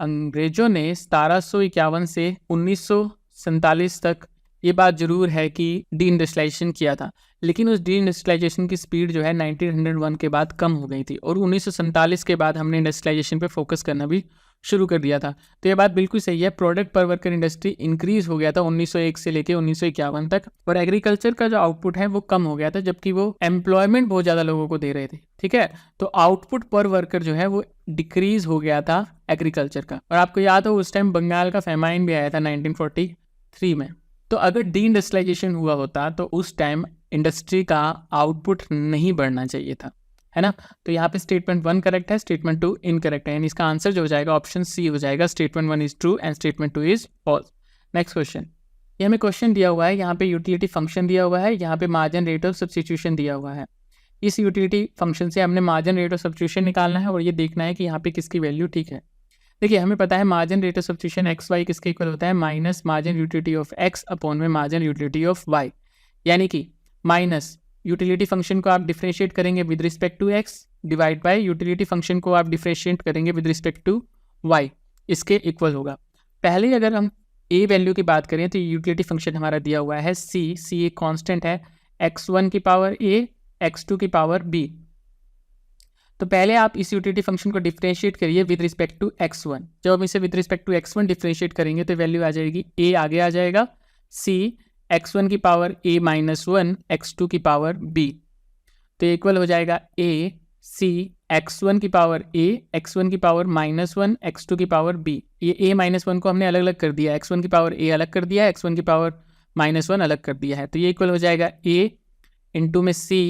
अंग्रेजों ने 1751 से 1947 तक ये बात जरूर है कि डी इंडस्ट्रियलाइजेशन किया था, लेकिन उस डी इंडस्ट्रियलाइजेशन की स्पीड जो है 1901 के बाद कम हो गई थी, और 1947 के बाद हमने इंडस्ट्रियलाइजेशन पे फोकस करना भी शुरू कर दिया था। तो ये बात बिल्कुल सही है, product per worker industry increase हो गया था 1901 से लेके 1951 तक, और एग्रीकल्चर का जो आउटपुट है वो कम हो गया था, जबकि वो एम्प्लॉयमेंट बहुत ज़्यादा लोगों को दे रहे थे। ठीक है, तो आउटपुट पर वर्कर जो है वो डिक्रीज हो गया था एग्रीकल्चर का। और आपको याद हो उस टाइम बंगाल का फेमाइन भी आया था 1943 में। तो अगर डी इंडस्ट्रियलाइजेशन हुआ होता तो उस टाइम इंडस्ट्री का आउटपुट नहीं बढ़ना चाहिए था, है ना। तो यहाँ पे स्टेटमेंट 1 करेक्ट है, स्टेटमेंट 2 इनकरेक्ट है, यानी इसका आंसर जो हो जाएगा ऑप्शन सी हो जाएगा, statement 1 is true and statement 2 is false. Next question, ये हमें क्वेश्चन दिया हुआ है, यहाँ पे यूटिलिटी फंक्शन दिया हुआ है, यहाँ पे मार्जिन रेट ऑफ सब्स्टिट्यूशन दिया हुआ है। इस यूटिलिटी फंक्शन से हमने मार्जिन रेट ऑफ सब्स्टिट्यूशन निकालना है और ये देखना है कि यहाँ पे किसकी वैल्यू ठीक है। देखिए, हमें पता है margin rate of substitution X Y किसके इक्वल होता है, minus margin utility of X upon में मार्जिन यूटिलिटी ऑफ वाई, यानी कि माइनस यूटिलिटी फंक्शन को आप डिफरेंशिएट करेंगे with respect to X divide by utility function को आप डिफरेंशिएट करेंगे विद रिस्पेक्ट टू वाई, इसके इक्वल होगा। पहले अगर हम ए वैल्यू की बात करें तो यूटिलिटी फंक्शन हमारा दिया हुआ है सी एक कांस्टेंट है, x1 की पावर a x2 की पावर b। तो पहले आप इस यूटिलिटी फंक्शन को डिफरेंशिएट करिए विद रिस्पेक्ट टू x1। जब हम इसे with respect to x1 differentiate करेंगे तो वैल्यू आ जाएगी a, आगे आ जाएगा c x1 की पावर a माइनस 1 x2 की पावर b, तो इक्वल हो जाएगा a c x1 की पावर a x1 की पावर माइनस 1 x2 की पावर b। ये a माइनस 1 को हमने अलग अलग कर दिया, x1 की पावर a अलग कर दिया, x1 की पावर माइनस 1 अलग कर दिया है, तो ये इक्वल हो जाएगा a इंटू में c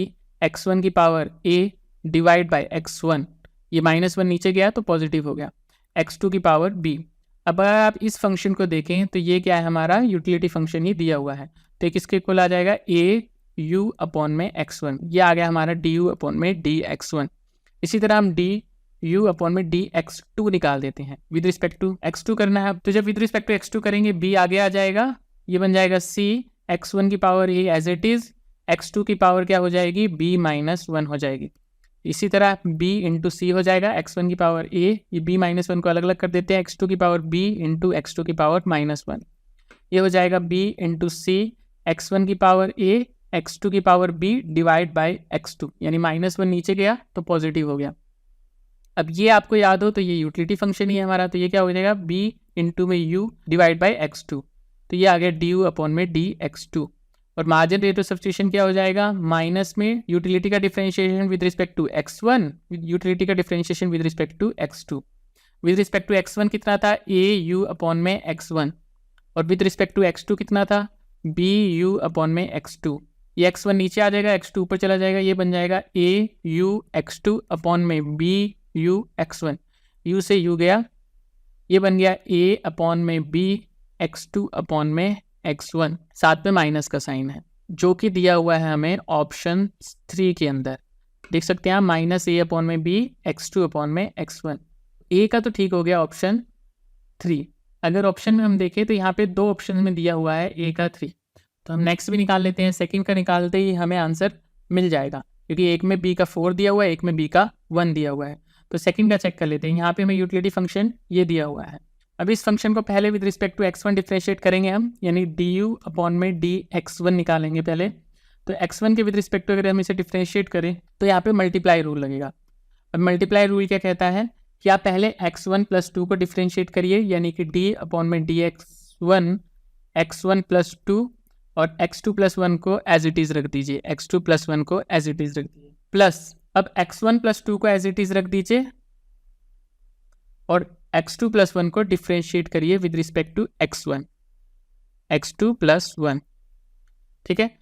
x1 की power a divide by x1, ये माइनस 1 नीचे गया तो पॉजिटिव हो गया, x2 की पावर b। अब अगर आप इस फंक्शन को देखें तो ये क्या है, हमारा यूटिलिटी फंक्शन ही दिया हुआ है। तो किसके इक्वल आ जाएगा, ए यू अपॉन में x1, ये आ गया हमारा डी यू अपॉन में डी x1। इसी तरह हम डी यू अपॉन में डी x2 निकाल देते हैं, विद रिस्पेक्ट टू x2 करना है। तो जब विद रिस्पेक्ट टू x2 करेंगे b आगे आ जाएगा, ये बन जाएगा c x1 की power a as it is, x2 की पावर क्या हो जाएगी, b माइनस 1 हो जाएगी। इसी तरह b इंटू सी हो जाएगा, x1 की पावर a, ये b माइनस 1 को अलग अलग कर देते हैं, x2 की पावर b इंटू x2 की पावर माइनस 1, ये हो जाएगा b इंटू सी x1 की पावर a x2 की power b divide by x2, यानी माइनस 1 नीचे गया तो पॉजिटिव हो गया। अब ये आपको याद हो तो ये यूटिलिटी फंक्शन ही है हमारा, तो ये क्या हो जाएगा, b इंटू में u डिवाइड बाई x2, तो ये आ गया डी यू अपॉन में डी x2। और मार्जिन रेट ऑफ सब्स्टिट्यूशन क्या हो जाएगा, माइनस में यूटिलिटी का differentiation with respect to x1, utility का differentiation with respect to x2। With respect to x1 कितना था, ए यू अपॉन में x1, और विद रिस्पेक्ट टू x2 कितना था, बी यू अपॉन में x2। ये x1 नीचे आ जाएगा, x2 ऊपर चला जाएगा, ये बन जाएगा ए यू x2 अपॉन में बी यू x1, u से u गया, ये बन गया a अपॉन में b x2 अपॉन में x1, साथ में माइनस का साइन है, जो कि दिया हुआ है हमें ऑप्शन 3 के अंदर। देख सकते हैं माइनस a अपॉन में b x2 अपॉन में x1। a का तो ठीक हो गया ऑप्शन 3। अगर ऑप्शन में हम देखें तो यहाँ पे 2 ऑप्शन में दिया हुआ है a का 3, तो हम नेक्स्ट भी निकाल लेते हैं। सेकंड का निकालते ही हमें आंसर मिल जाएगा, क्योंकि एक में b का 4 दिया हुआ है, एक में b का 1 दिया हुआ है। तो सेकंड का चेक कर लेते हैं। यहाँ पे हमें यूटिलिटी फंक्शन ये दिया हुआ है। अब इस फंक्शन को पहले with respect to x1 differentiate करेंगे हम, यानी डी यू अपॉन में डी x1 निकालेंगे पहले। तो x1 के विद रिस्पेक्ट टू अगर हम इसे डिफरेंशिएट करें तो यहाँ पे मल्टीप्लाई रूल लगेगा। अब मल्टीप्लाई रूल क्या कहता है कि आप पहले x1 प्लस 2 को डिफरेंशिएट करिए, यानी कि d अपॉन में डी x1 प्लस 2, और x2 प्लस 1 को एज इट इज़ रख दीजिए, x2 प्लस 1 को एज इट इज़ रख दीजिए, प्लस अब x1 प्लस 2 को एज इट इज़ रख दीजिए, और x2 प्लस 1 को डिफरेंशिएट करिए with respect to x2 plus 1। ठीक है,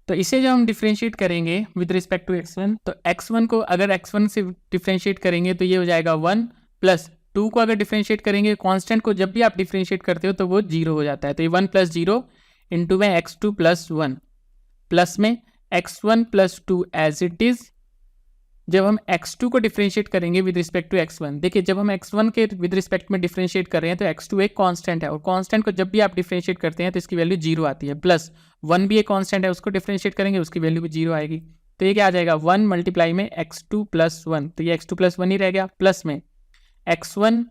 तो इसे जब हम डिफरेंशिएट करेंगे विद रिस्पेक्ट टू x1, तो x1 को अगर x1 से डिफरेंशिएट करेंगे तो ये हो जाएगा 1, प्लस 2 को अगर डिफरेंशिएट करेंगे, कांस्टेंट को जब भी आप डिफरेंशिएट करते हो तो वो 0 हो जाता है, तो ये 1 प्लस 0 इंटू में x2 प्लस 1, प्लस में x1 plus 2 as it is. जब हम x2 को डिफरेंशिएट करेंगे विद रिस्पेक्ट टू x1, देखिए जब हम x1 के विद रिस्पेक्ट में डिफरेंशिएट कर रहे हैं तो x2 एक कांस्टेंट है, और कांस्टेंट को जब भी आप डिफरेंशिएट करते हैं तो इसकी वैल्यू 0 आती है, प्लस 1 भी एक कांस्टेंट है, उसको डिफरेंशिएट करेंगे उसकी वैल्यू भी 0 आएगी। तो ये क्या आ जाएगा, 1 मल्टीप्लाई में x2 प्लस 1, तो ये x2 प्लस 1 ही रह गया, प्लस में x1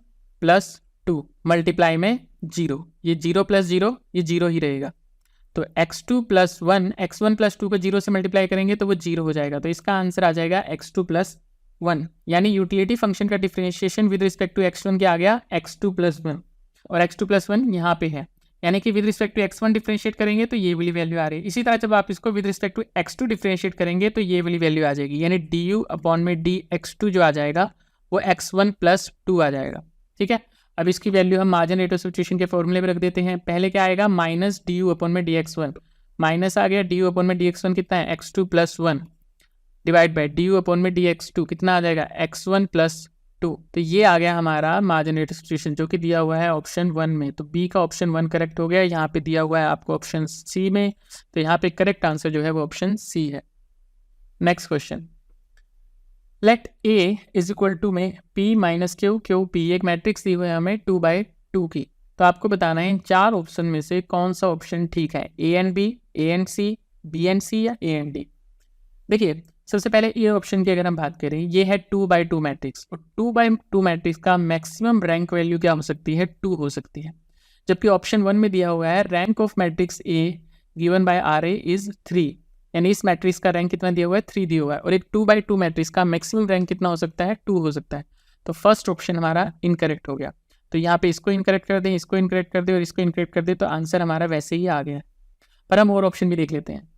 प्लस 2 मल्टीप्लाई में 0, ये 0 प्लस 0 ये 0 ही रहेगा। तो x2 प्लस 1, x1 प्लस 2 को 0 से मल्टीप्लाई करेंगे तो वो 0 हो जाएगा, तो इसका आंसर आ जाएगा x2 प्लस 1, यानी यूटिलिटी फंक्शन का differentiation with respect to x1 क्या आ गया, x2 प्लस 1, और x2 प्लस 1 यहाँ पे है, यानी कि with respect to x1 differentiate करेंगे तो ये वाली वैल्यू आ रही है। इसी तरह जब आप इसको with respect to x2 differentiate करेंगे तो ये वाली वैल्यू आ जाएगी, यानी डी यू अपॉन में डी x2 जो आ जाएगा वो x1 प्लस 2 आ जाएगा। ठीक है, अब इसकी वैल्यू हम मार्जिन रेट ऑफ सब्स्टिट्यूशन के फॉर्मूले में रख देते हैं। पहले क्या आएगा, माइनस डी यू अपॉन में डी x1, माइनस आ गया डी यू अपॉन में डी x1 कितना है, x2 plus 1 divide by D you upon में डी x2 कितना आ जाएगा, x1 प्लस 2। तो ये आ गया हमारा मार्जिन रेट ऑफ सब्स्टिट्यूशन जो कि दिया हुआ है ऑप्शन 1 में। तो बी का ऑप्शन 1 करेक्ट हो गया, यहाँ पे दिया हुआ है आपको ऑप्शन सी में, तो यहाँ पे करेक्ट आंसर जो है वो ऑप्शन सी है। Next question, let A is equal to में p माइनस क्यू पी, एक मैट्रिक्स दी हुई है हमें 2/2 की। तो आपको बताना है इन 4 ऑप्शन में से कौन सा ऑप्शन ठीक है, A and B, A and C, B and C या ए एंड डी। देखिए सबसे पहले ये ऑप्शन की अगर हम बात करें, ये है 2/2 मैट्रिक्स, और 2/2 मैट्रिक्स का मैक्सिमम रैंक वैल्यू क्या हो सकती है, 2 हो सकती है। जबकि ऑप्शन 1 में दिया हुआ है rank of matrix A given by R A is 3, यानी इस मैट्रिक्स का रैंक कितना दिया हुआ है, 3 दिया हुआ है, और एक 2/2 मैट्रिक्स का मैक्सिमम रैंक कितना हो सकता है, 2 हो सकता है। तो फर्स्ट ऑप्शन हमारा इनकरेक्ट हो गया, तो यहाँ पे इसको इनकरेक्ट कर दें, इसको इनकरेक्ट कर दें और इसको इनकरेक्ट कर दें, तो आंसर हमारा वैसे ही आ गया। पर हम और ऑप्शन भी देख लेते हैं।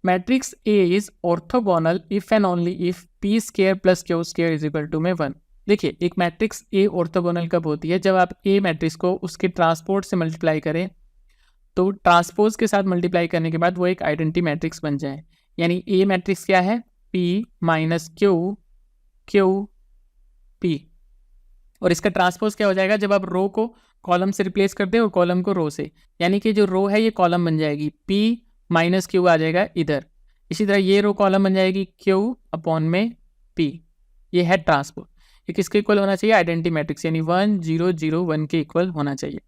Matrix A is orthogonal if and only if P square plus Q square is equal to में 1। देखिए एक मैट्रिक्स ए ऑर्थोगोनल कब होती है, जब आप ए मैट्रिक्स को उसके ट्रांसपोर्ट से मल्टीप्लाई करें, तो ट्रांसपोज के साथ मल्टीप्लाई करने के बाद वो एक आइडेंटिटी मैट्रिक्स बन जाए। यानी ए मैट्रिक्स क्या है, पी माइनस क्यू पी, और इसका ट्रांसपोज क्या हो जाएगा, जब आप रो को कॉलम से रिप्लेस कर दें और कॉलम को रो से, यानी कि जो रो है ये कॉलम बन जाएगी, P माइनस क्यू आ जाएगा इधर। इसी तरह ये रो कॉलम बन जाएगी Q अपॉन में P। ये है ट्रांसपोज। ये किसके इक्वल होना चाहिए? आइडेंटिटी मैट्रिक्स, यानी 1 0 0 1 के इक्वल होना चाहिए।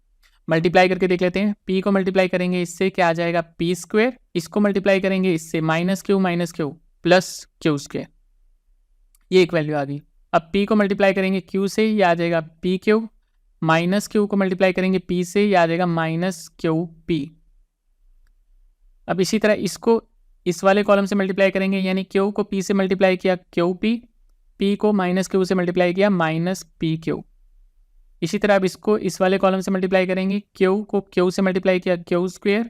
मल्टीप्लाई करके देख लेते हैं। P को मल्टीप्लाई करेंगे इससे, क्या आ जाएगा? P square. इसको मल्टीप्लाई करेंगे इससे, minus Q plus Q square. ये एक वैल्यू आ गई। अब P को मल्टीप्लाई करेंगे Q से, ये आ जाएगा पी क्यू, माइनस क्यू को मल्टीप्लाई करेंगे P से, ये आ जाएगा माइनस क्यू पी। अब इसी तरह इसको इस वाले कॉलम से मल्टीप्लाई करेंगे, यानी Q को P से मल्टीप्लाई किया क्यू पी, P को माइनस क्यू से मल्टीप्लाई किया माइनस पी क्यू। इसी तरह अब इसको इस वाले कॉलम से मल्टीप्लाई करेंगे, Q को Q से मल्टीप्लाई किया क्यू स्क्वेयर,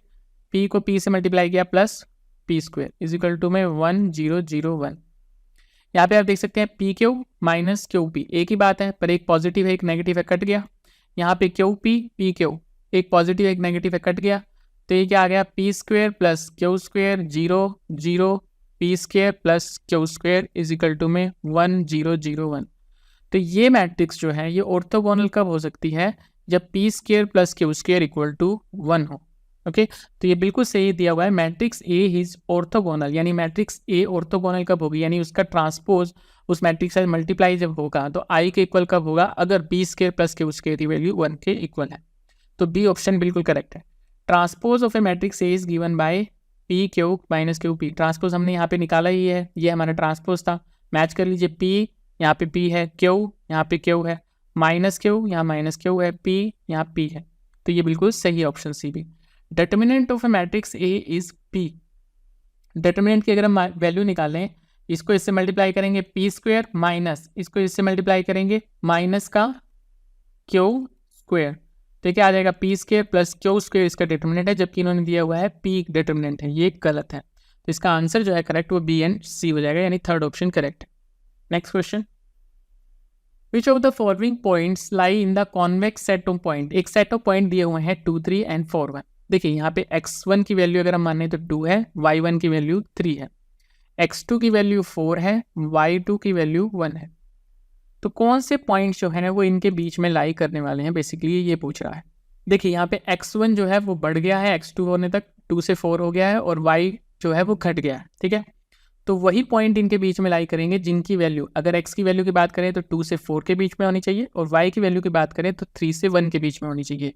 P को P से मल्टीप्लाई किया plus P square is equal to में 1 0 0 1। यहाँ पे आप देख सकते हैं P Q minus Q P, एक ही बात है, पर एक पॉजिटिव है एक नेगेटिव है, कट गया। यहाँ पे क्यू पी क्यू, एक पॉजिटिव है एक नेगेटिव है, कट गया। तो ये क्या आ गया? P square plus Q square 0 0 P square plus Q square is equal to में 1 0 0 1। तो ये मैट्रिक्स जो है ये ऑर्थोगोनल कब हो सकती है? जब P square plus Q square equal to 1 हो। ओके तो ये बिल्कुल सही दिया हुआ है। मैट्रिक्स ए इज ऑर्थोगोनल, यानी मैट्रिक्स ए ऑर्थोगोनल कब होगी? यानी उसका ट्रांसपोज उस मैट्रिक्स से मल्टीप्लाई जब होगा तो आई के इक्वल कब होगा? अगर B square plus Q square की वैल्यू 1 के इक्वल है। तो बी ऑप्शन बिल्कुल करेक्ट है। Transpose of A matrix A is given by P Q minus Q P. Transpose हमने यहाँ पे निकाला ही है, ये हमारा ट्रांसपोज था। मैच कर लीजिए, पी यहाँ पे पी है, क्यू यहाँ पे क्यू है, माइनस क्यू यहाँ माइनस क्यू है, पी यहाँ पी है। तो ये बिल्कुल सही है ऑप्शन सी भी। Determinant of A matrix A is P. Determinant की अगर हम वैल्यू निकालें, इसको इससे मल्टीप्लाई करेंगे पी स्क्वेयर माइनस इसको इससे मल्टीप्लाई करेंगे माइनस का क्यू स्क्वेयर, तो क्या आ जाएगा? P square plus Q square इसका डिटर्मिनेंट है, जबकि इन्होंने दिया हुआ है पी डिटर्मिनेंट है, ये गलत है। तो इसका आंसर जो है करेक्ट वो बी एंड सी हो जाएगा, यानी थर्ड ऑप्शन करेक्ट है। Next question, which of the following points lie in the convex set of point. एक सेट ऑफ पॉइंट दिए हुए हैं 2 3 एंड 4 1। देखिए यहाँ पे x1 की वैल्यू अगर हम माने तो 2 है, y1 की वैल्यू 3 है, x2 की वैल्यू 4 है, y2 की वैल्यू 1 है। तो कौन से पॉइंट्स जो है ना वो इनके बीच में लाई करने वाले हैं, बेसिकली ये पूछ रहा है। देखिए यहाँ पे x1 जो है वो बढ़ गया है, x2 होने तक 2 से 4 हो गया है, और y जो है वो घट गया है, ठीक है। तो वही पॉइंट इनके बीच में लाई करेंगे जिनकी वैल्यू, अगर x की वैल्यू की बात करें तो 2 से 4 के बीच में होनी चाहिए, और y की वैल्यू की बात करें तो 3 से 1 के बीच में होनी चाहिए,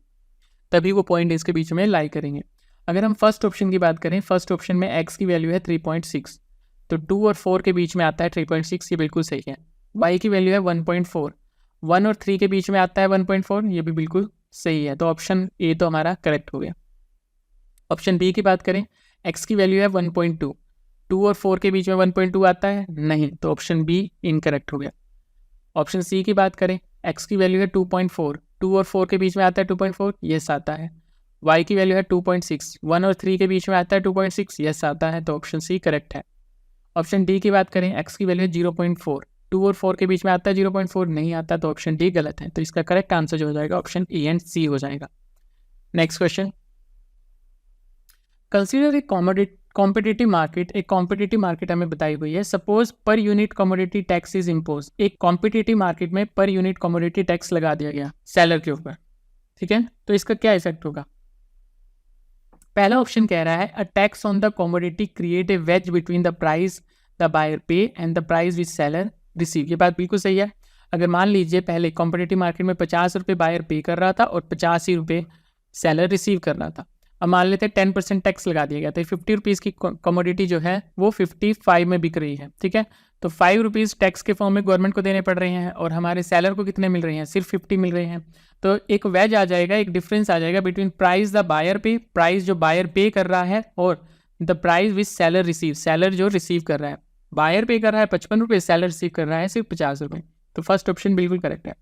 तभी वो पॉइंट इसके बीच में लाई करेंगे। अगर हम फर्स्ट ऑप्शन की बात करें, फर्स्ट ऑप्शन में x की वैल्यू है 3.6, तो 2 और 4 के बीच में आता है 3.6, ये बिल्कुल सही है। y की वैल्यू है 1.4, 1 और 3 के बीच में आता है 1.4, ये भी बिल्कुल सही है। तो ऑप्शन ए तो हमारा करेक्ट हो गया। ऑप्शन बी की बात करें, x की वैल्यू है 1.2, 2 और 4 के बीच में 1.2 आता है नहीं, तो ऑप्शन बी इनकरेक्ट हो गया। ऑप्शन सी की बात करें, x की वैल्यू है 2.4, 2 और 4 के बीच में आता है 2.4, यस आता है। y की वैल्यू है 2.6, 1 और 3 के बीच में आता है 2.6, यस आता है, तो ऑप्शन सी करेक्ट है। ऑप्शन डी की बात करें, x की वैल्यू है 0.4, 2 और 4 के बीच में आता है 0.4, नहीं आता, तो ऑप्शन डी गलत है। तो इसका करेक्ट आंसर जो हो जाएगा ऑप्शन ए एंड सी हो जाएगा। Next question, consider a competitive market. एक कॉम्पिटिटिव मार्केट हमें बताई हुई है। Suppose per unit commodity tax is impose. एक कॉम्पिटिटिव मार्केट में पर यूनिट कमोडिटी टैक्स लगा दिया गया सेलर के ऊपर, ठीक है। तो इसका क्या इफेक्ट होगा? पहला ऑप्शन कह रहा है a tax on the commodity create a wedge between the price the buyer pay and the price which seller receive. ये बात बिल्कुल सही है। अगर मान लीजिए पहले कॉम्पिटिटिव मार्केट में 50 रुपये बायर पे कर रहा था और 50 ही रुपये सेलर रिसीव कर रहा था। अब मान लेते हैं 10% टैक्स लगा दिया गया, तो 50 रुपीज़ की कमोडिटी जो है वो 55 में बिक रही है, ठीक है। तो 5 रुपीज़ टैक्स के फॉर्म में गवर्नमेंट को देने पड़ रहे हैं, और हमारे सेलर को कितने मिल रहे हैं? सिर्फ 50 मिल रहे हैं। तो एक वेज आ जाएगा, एक डिफरेंस आ जाएगा बिटवीन प्राइस द बायर पे, प्राइस जो बायर पे कर रहा है, और the price which seller receive, seller जो रिसीव कर रहा है। बायर पे कर रहा है 55 रुपये, सेलर रिसीव कर रहा है सिर्फ 50 रुपये। तो फर्स्ट ऑप्शन बिल्कुल करेक्ट है।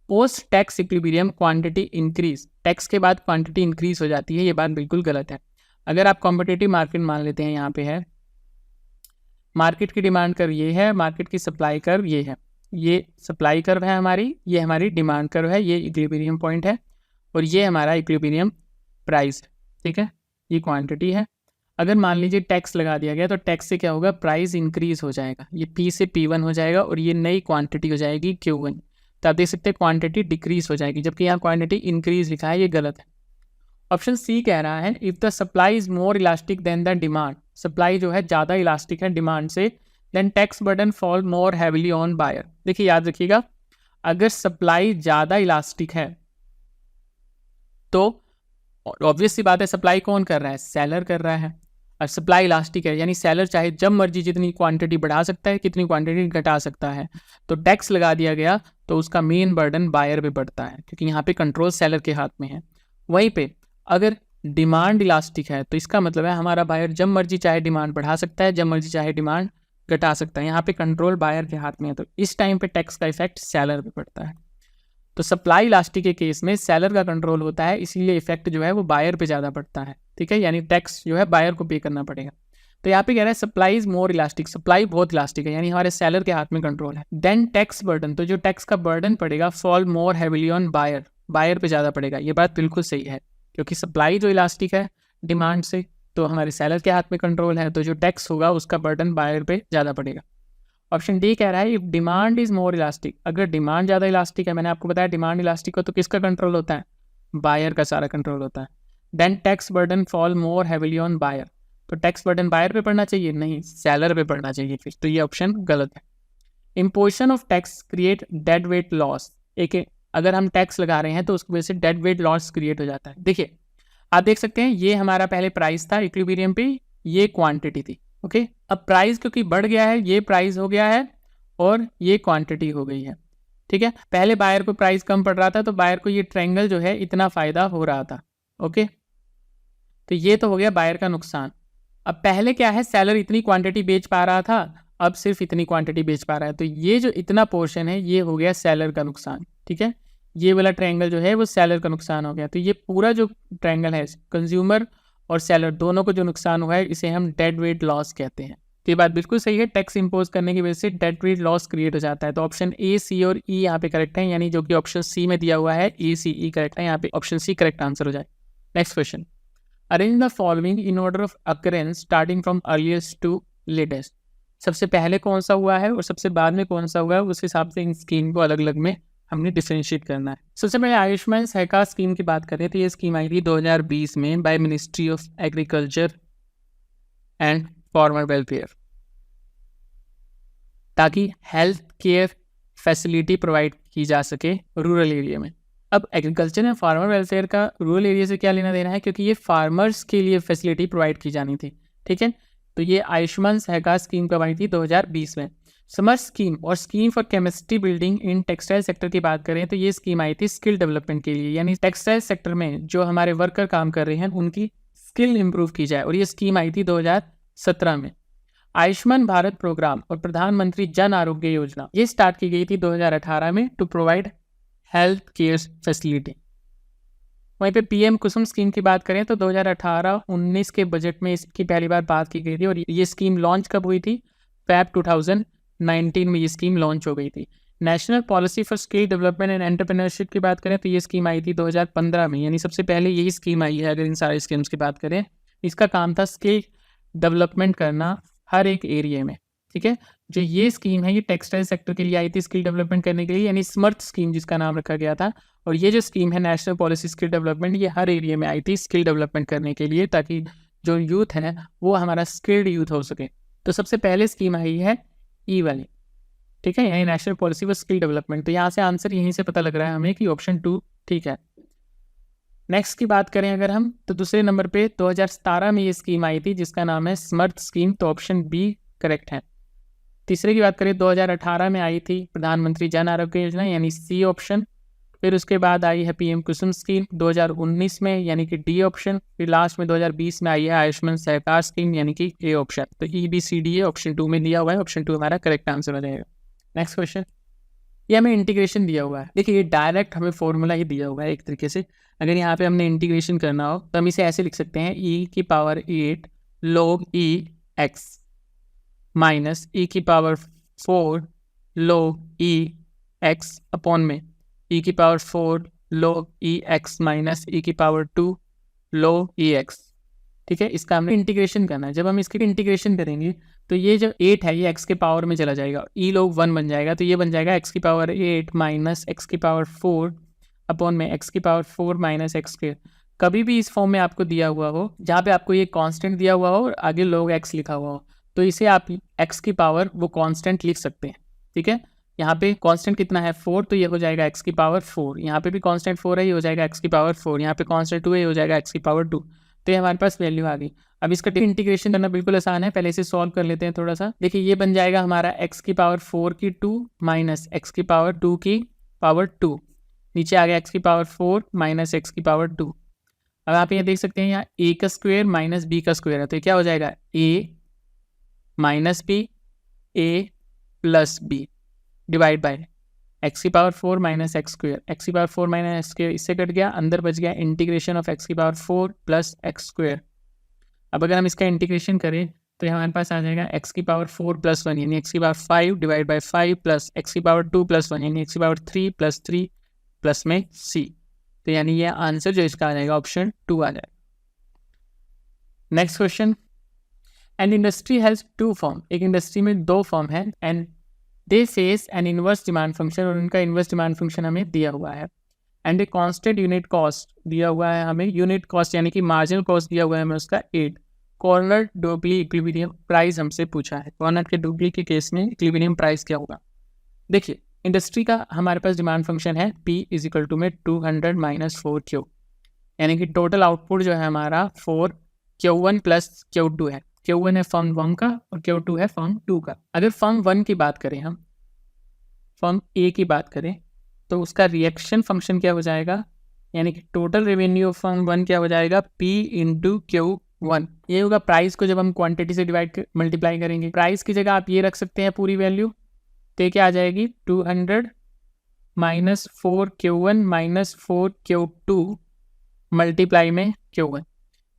Post tax equilibrium quantity increase, tax के बाद क्वांटिटी इंक्रीज हो जाती है, ये बात बिल्कुल गलत है। अगर आप कॉम्पिटिटिव मार्केट मान लेते हैं, यहाँ पे है मार्केट की डिमांड कर्व ये है, मार्केट की सप्लाई कर्व ये है, ये सप्लाई कर्व है हमारी, ये हमारी डिमांड कर्व है, ये इक्विलिब्रियम पॉइंट है, और ये हमारा इक्विलिब्रियम प्राइस है, ठीक है। ये क्वांटिटी है। अगर मान लीजिए टैक्स लगा दिया गया, तो टैक्स से क्या होगा? प्राइस इंक्रीज हो जाएगा, ये P से P1 हो जाएगा, और ये नई क्वांटिटी हो जाएगी Q1। तो आप देख सकते हैं क्वांटिटी डिक्रीज हो जाएगी, जबकि यहाँ क्वांटिटी इंक्रीज लिखा है, ये गलत है। ऑप्शन सी कह रहा है if the supply is more elastic than the demand, supply जो है ज़्यादा इलास्टिक है डिमांड से, then tax burden fall more heavily on buyer. देखिए याद रखिएगा, अगर सप्लाई ज़्यादा इलास्टिक है तो ऑब्वियस सी बात है सप्लाई कौन कर रहा है, सेलर कर रहा है। और सप्लाई इलास्टिक है यानी सेलर चाहे जब मर्जी जितनी क्वांटिटी बढ़ा सकता है, कितनी क्वांटिटी घटा सकता है। तो टैक्स लगा दिया गया तो उसका मेन बर्डन बायर पे पड़ता है, क्योंकि यहाँ पे कंट्रोल सेलर के हाथ में है। वहीं पे अगर डिमांड इलास्टिक है तो इसका मतलब है हमारा बायर जब मर्जी चाहे डिमांड बढ़ा सकता है, जब मर्जी चाहे डिमांड घटा सकता है। यहाँ पे कंट्रोल बायर के हाथ में है, तो इस टाइम पे टैक्स का इफेक्ट सेलर पे पड़ता है। तो सप्लाई इलास्टिक के केस में सेलर का कंट्रोल होता है, इसीलिए इफेक्ट जो है वो बायर पे ज़्यादा पड़ता है, ठीक है, यानी टैक्स जो है बायर को पे करना पड़ेगा। तो यहाँ पे कह रहा है supply is more elastic, supply बहुत इलास्टिक है यानी हमारे सेलर के हाथ में कंट्रोल है। देन टैक्स बर्डन, तो जो टैक्स का बर्डन पड़ेगा fall more heavily on buyer, buyer पे ज़्यादा पड़ेगा। ये बात बिल्कुल सही है, क्योंकि सप्लाई जो इलास्टिक है डिमांड से, तो हमारे सेलर के हाथ में कंट्रोल है, तो जो टैक्स होगा उसका बर्डन बायर पे ज़्यादा पड़ेगा। ऑप्शन डी कह रहा है if demand is more elastic, अगर डिमांड ज़्यादा इलास्टिक है, मैंने आपको बताया डिमांड इलास्टिक हो तो किसका कंट्रोल होता है, बायर का सारा कंट्रोल होता है। Then tax burden fall more heavily on buyer, तो टैक्स बर्डन बायर पे पड़ना चाहिए, नहीं सेलर पे पड़ना चाहिए फिर, तो ये ऑप्शन गलत है। Imposition of tax create dead weight loss, एक अगर हम टैक्स लगा रहे हैं तो उसकी वजह से डेड वेट लॉस क्रिएट हो जाता है। देखिए आप देख सकते हैं ये हमारा पहले प्राइस था इक्विलिब्रियम पे, ये क्वांटिटी थी, ओके। अब प्राइस क्योंकि बढ़ गया है, ये प्राइस हो गया है और ये क्वांटिटी हो गई है, ठीक है। पहले बायर को प्राइस कम पड़ रहा था तो बायर को ये ट्रायंगल जो है इतना फायदा हो रहा था, ओके। तो ये तो हो गया बायर का नुकसान। अब पहले क्या है, सेलर इतनी क्वांटिटी बेच पा रहा था, अब सिर्फ इतनी क्वांटिटी बेच पा रहा है, तो ये जो इतना पोर्शन है ये हो गया सेलर का नुकसान, ठीक है। ये वाला ट्रायंगल जो है वो सेलर का नुकसान हो गया। तो ये पूरा जो ट्रायंगल है कंज्यूमर और सेलर दोनों को जो नुकसान हुआ है इसे हम डेड वेट लॉस कहते हैं। तो ये बात बिल्कुल सही है, टैक्स इंपोज करने की वजह से डेड वेट लॉस क्रिएट हो जाता है। तो ऑप्शन ए, सी और ई यहाँ पे करेक्ट है, यानी जो कि ऑप्शन सी में दिया हुआ है ए, सी, ई करेक्ट है, यहाँ पे ऑप्शन सी करेक्ट आंसर हो जाए। Next question, arrange the following in order of occurrence starting from earliest to latest. सबसे पहले कौन सा हुआ है और सबसे बाद में कौन सा हुआ है, उस हिसाब से इन स्कीम को अलग अलग में हमने डिफरेंशिएट करना है। सबसे पहले आयुष्मान सहकार स्कीम की बात करें तो ये स्कीम आई थी 2020 में by ministry of agriculture and farmer welfare, ताकि हेल्थ केयर फैसिलिटी प्रोवाइड की जा सके रूरल एरिया में। अब एग्रीकल्चर एंड फार्मर वेलफेयर का रूरल एरिया से क्या लेना देना है, क्योंकि ये फार्मर्स के लिए फैसिलिटी प्रोवाइड की जानी थी, ठीक है। तो ये आयुष्मान सहकार स्कीम कब आई थी, 2020 में। समर स्कीम और scheme for chemistry building in textile sector की बात करें तो ये स्कीम आई थी स्किल डेवलपमेंट के लिए, यानी टेक्सटाइल सेक्टर में जो हमारे वर्कर काम कर रहे हैं उनकी स्किल इंप्रूव की जाए, और ये स्कीम आई थी 2017 में। आयुष्मान भारत प्रोग्राम और प्रधानमंत्री जन आरोग्य योजना ये स्टार्ट की गई थी 2018 में to provide health care facility. वहीं पे पीएम कुसुम स्कीम की बात करें तो 2018-19 के बजट में इसकी पहली बार बात की गई थी, और ये स्कीम लॉन्च कब हुई थी, फैब 2019 में ये स्कीम लॉन्च हो गई थी। National policy for skill development and entrepreneurship की बात करें तो ये स्कीम आई थी 2015 में, यानी सबसे पहले यही स्कीम आई है। अगर इन सारी स्कीम्स की बात करें, इसका काम था स्किल डेवलपमेंट करना हर एक एरिया में, ठीक है। जो ये स्कीम है ये टेक्सटाइल सेक्टर के लिए आई थी स्किल डेवलपमेंट करने के लिए, यानी स्मर्थ स्कीम जिसका नाम रखा गया था। और ये जो स्कीम है नेशनल पॉलिसी स्किल डेवलपमेंट, ये हर एरिया में आई थी स्किल डेवलपमेंट करने के लिए, ताकि जो यूथ है वो हमारा स्किल्ड यूथ हो सके। तो सबसे पहले स्कीम आई है ई वाली, ठीक है, यही national policy for skill development. तो यहाँ से आंसर यहीं से पता लग रहा है हमें कि ऑप्शन 2 ठीक है। नेक्स्ट की बात करें अगर हम, तो दूसरे नंबर पे 2017 में ये स्कीम आई थी जिसका नाम है स्मर्थ स्कीम, तो ऑप्शन बी करेक्ट है। तीसरे की बात करें 2018 में आई थी प्रधानमंत्री जन आरोग्य योजना, यानी सी ऑप्शन। फिर उसके बाद आई है पीएम कुसुम स्कीम 2019 में, यानी कि डी ऑप्शन। फिर लास्ट में 2020 में आई है आयुष्मान सहकार स्कीम, यानी कि ए ऑप्शन। तो E B C D A option 2 में दिया हुआ है, ऑप्शन 2 हमारा करेक्ट आंसर हो जाएगा। नेक्स्ट क्वेश्चन, ये हमें इंटीग्रेशन दिया हुआ है। देखिए ये डायरेक्ट हमें फॉर्मूला ही दिया हुआ है एक तरीके से। अगर यहाँ पे हमने इंटीग्रेशन करना हो तो हम इसे ऐसे लिख सकते हैं, ई की पावर 8 log ई एक्स माइनस ई की पावर 4 log ई एक्स अपॉन में ई की पावर 4 log ई एक्स माइनस ई की पावर 2 log ई एक्स, ठीक है। इसका हमने इंटीग्रेशन करना है। जब हम इसकी इंटीग्रेशन करेंगे तो ये जो 8 है ये x के पावर में चला जाएगा, ई लोग 1 बन जाएगा, तो ये बन जाएगा x की पावर 8 माइनस एक्स की पावर 4 अपॉन में x की पावर 4 माइनस एक्स स्क्वायर। कभी भी इस फॉर्म में आपको दिया हुआ हो जहाँ पे आपको ये कांस्टेंट दिया हुआ हो और आगे लोग x लिखा हुआ हो, तो इसे आप x की पावर वो कांस्टेंट लिख सकते हैं। ठीक है, यहाँ पे कांस्टेंट कितना है 4, तो ये हो जाएगा x की पावर 4। यहाँ पे भी कांस्टेंट 4 है, ये हो जाएगा x की पावर 4। यहाँ पे कांस्टेंट 2 है, ये हो जाएगा x की पावर 2। तो ये हमारे पास वैल्यू आ गई। अब इसका इंटीग्रेशन करना बिल्कुल आसान है, पहले इसे सॉल्व कर लेते हैं थोड़ा सा। देखिए ये बन जाएगा हमारा x की पावर 4 की 2 माइनस एक्स की पावर 2 की पावर 2। नीचे आ गया x की पावर 4 माइनस एक्स की पावर 2। अब आप ये देख सकते हैं यहाँ a का स्क्वायर माइनस b का स्क्वायर है, तो क्या हो जाएगा a minus b a plus b divide by x की power 4 minus x square. X की पावर 4 माइनस एक्स स्क्वायर इससे कट गया, अंदर बच गया इंटीग्रेशन ऑफ एक्स की पावर 4 प्लस एक्स स्क्वायर। अब अगर हम इसका इंटीग्रेशन करें तो हमारे पास आ जाएगा एक्स की पावर 4 प्लस 1 यानी एक्स की power 5 divide by 5 plus x की पावर 2 प्लस 1 यानी एक्स की पावर 3 प्लस 3 प्लस में c। तो यानी ये आंसर जो इसका आ जाएगा ऑप्शन 2 आ जाएगा। Next question, an industry has 2 form. एक इंडस्ट्री में 2 फॉर्म है and they face N inverse demand function, और उनका इनवर्स डिमांड फंक्शन हमें दिया हुआ है and a constant unit cost दिया हुआ है हमें। यूनिट कॉस्ट यानी कि मार्जिनल कॉस्ट दिया हुआ है हमें उसका 8। कॉर्नर डुप्ली इक्विलिब्रियम प्राइस हमसे पूछा है। कॉर्नर के डुप्ली के केस में इक्विलिब्रियम प्राइस क्या होगा। देखिए इंडस्ट्री का हमारे पास डिमांड फंक्शन है P इज इक्वल टू में 200 माइनस 4Q, यानी कि टोटल आउटपुट जो है हमारा 4Q1 प्लस Q2 है। Q1 है फर्म 1 का और Q2 है फर्म 2 का। अगर फर्म 1 की बात करें, हम फर्म A की बात करें, तो उसका रिएक्शन फंक्शन क्या हो जाएगा, यानी कि टोटल रेवेन्यू ऑफ फर्म 1 क्या हो जाएगा P इंटू Q1। ये होगा प्राइस को जब हम क्वांटिटी से मल्टीप्लाई करेंगे। प्राइस की जगह आप ये रख सकते हैं पूरी वैल्यू, तो क्या आ जाएगी 200 minus 4Q1 minus 4Q2 multiply में Q1।